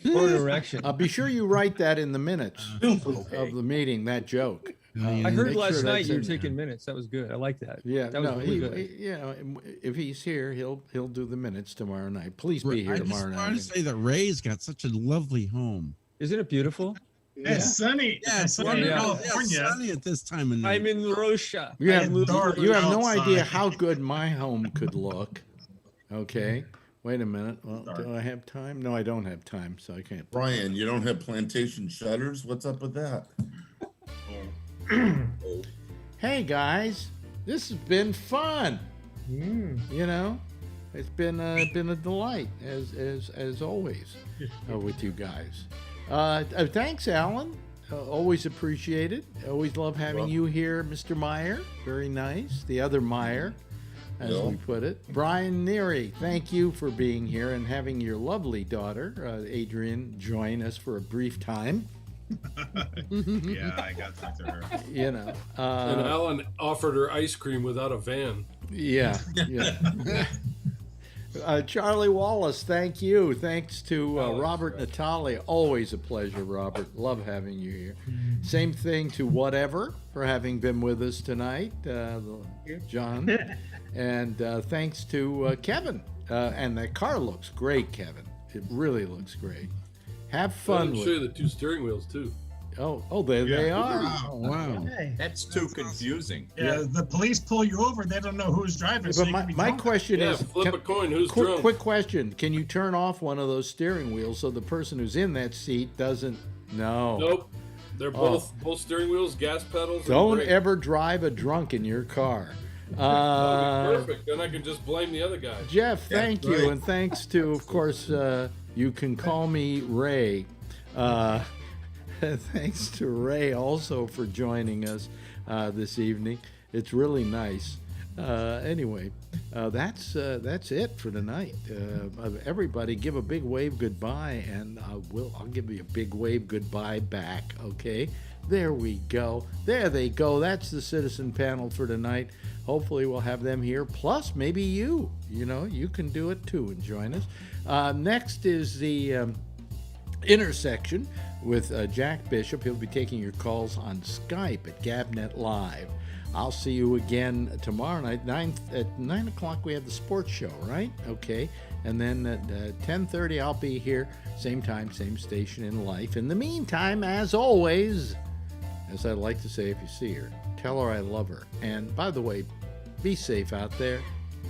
Or an erection. Be sure you write that in the minutes of the meeting. That joke. I heard last night you were taking minutes. That was good. I like that. Yeah, that was really good. If he's here, he'll do the minutes tomorrow night. Please be here tomorrow night. I just want to say that Ray's got such a lovely home. Isn't it beautiful? It's sunny. Yeah, it's sunny in Yeah, California. sunny at this time of night. I'm in Russia. You have no outside. idea how good my home could look. Okay. Wait a minute. Well, do I have time? No, I don't have time, so I can't. Brian, you don't have plantation shutters? What's up with that? Hey guys, this has been fun. You know, it's been a delight as always with you guys. Thanks, Alan. Always appreciate it. Always love having you here, Mr. Meyer. Very nice. The other Meyer, as we put it. Brian Neary, thank you for being here and having your lovely daughter, Adrian, join us for a brief time. Yeah, I got to talk to her. You know, and Alan offered her ice cream without a van. Yeah. Charlie Wallace, thank you. Thanks to Robert Natale. Always a pleasure, Robert. Love having you here. Same thing to Whatever for having been with us tonight, John. And thanks to Kevin. And that car looks great, Kevin. It really looks great. Have fun I'll with show you the 2 steering wheels too. Oh, there they are. Wow. Hey. That's too confusing. Yeah, the police pull you over, they don't know who's driving. So But my question is, flip a coin. Who's quick, drunk? quick question: can you turn off one of those steering wheels so the person who's in that seat doesn't? No. Nope. They're both steering wheels, gas pedals. Don't and brake. ever drive a drunk in your car. That'd be perfect. Then I can just blame the other guy. Jeff, thank you, and thanks to, of course, you can call me Ray. Thanks to Ray also for joining us this evening. It's really nice. Anyway, that's it for tonight. Everybody, give a big wave goodbye, and I'll give you a big wave goodbye back. Okay, there we go. There they go. That's the citizen panel for tonight. Hopefully, we'll have them here. Plus, maybe you. You can do it too and join us. Next is the intersection with Jack Bishop. He'll be taking your calls on Skype at Gabnet Live. I'll see you again tomorrow night. At 9 o'clock we have the sports show, right? Okay. And then at 10:30 I'll be here. Same time, same station in life. In the meantime, as always, as I like to say if you see her, tell her I love her. And by the way, be safe out there.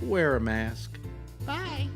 Wear a mask. Bye.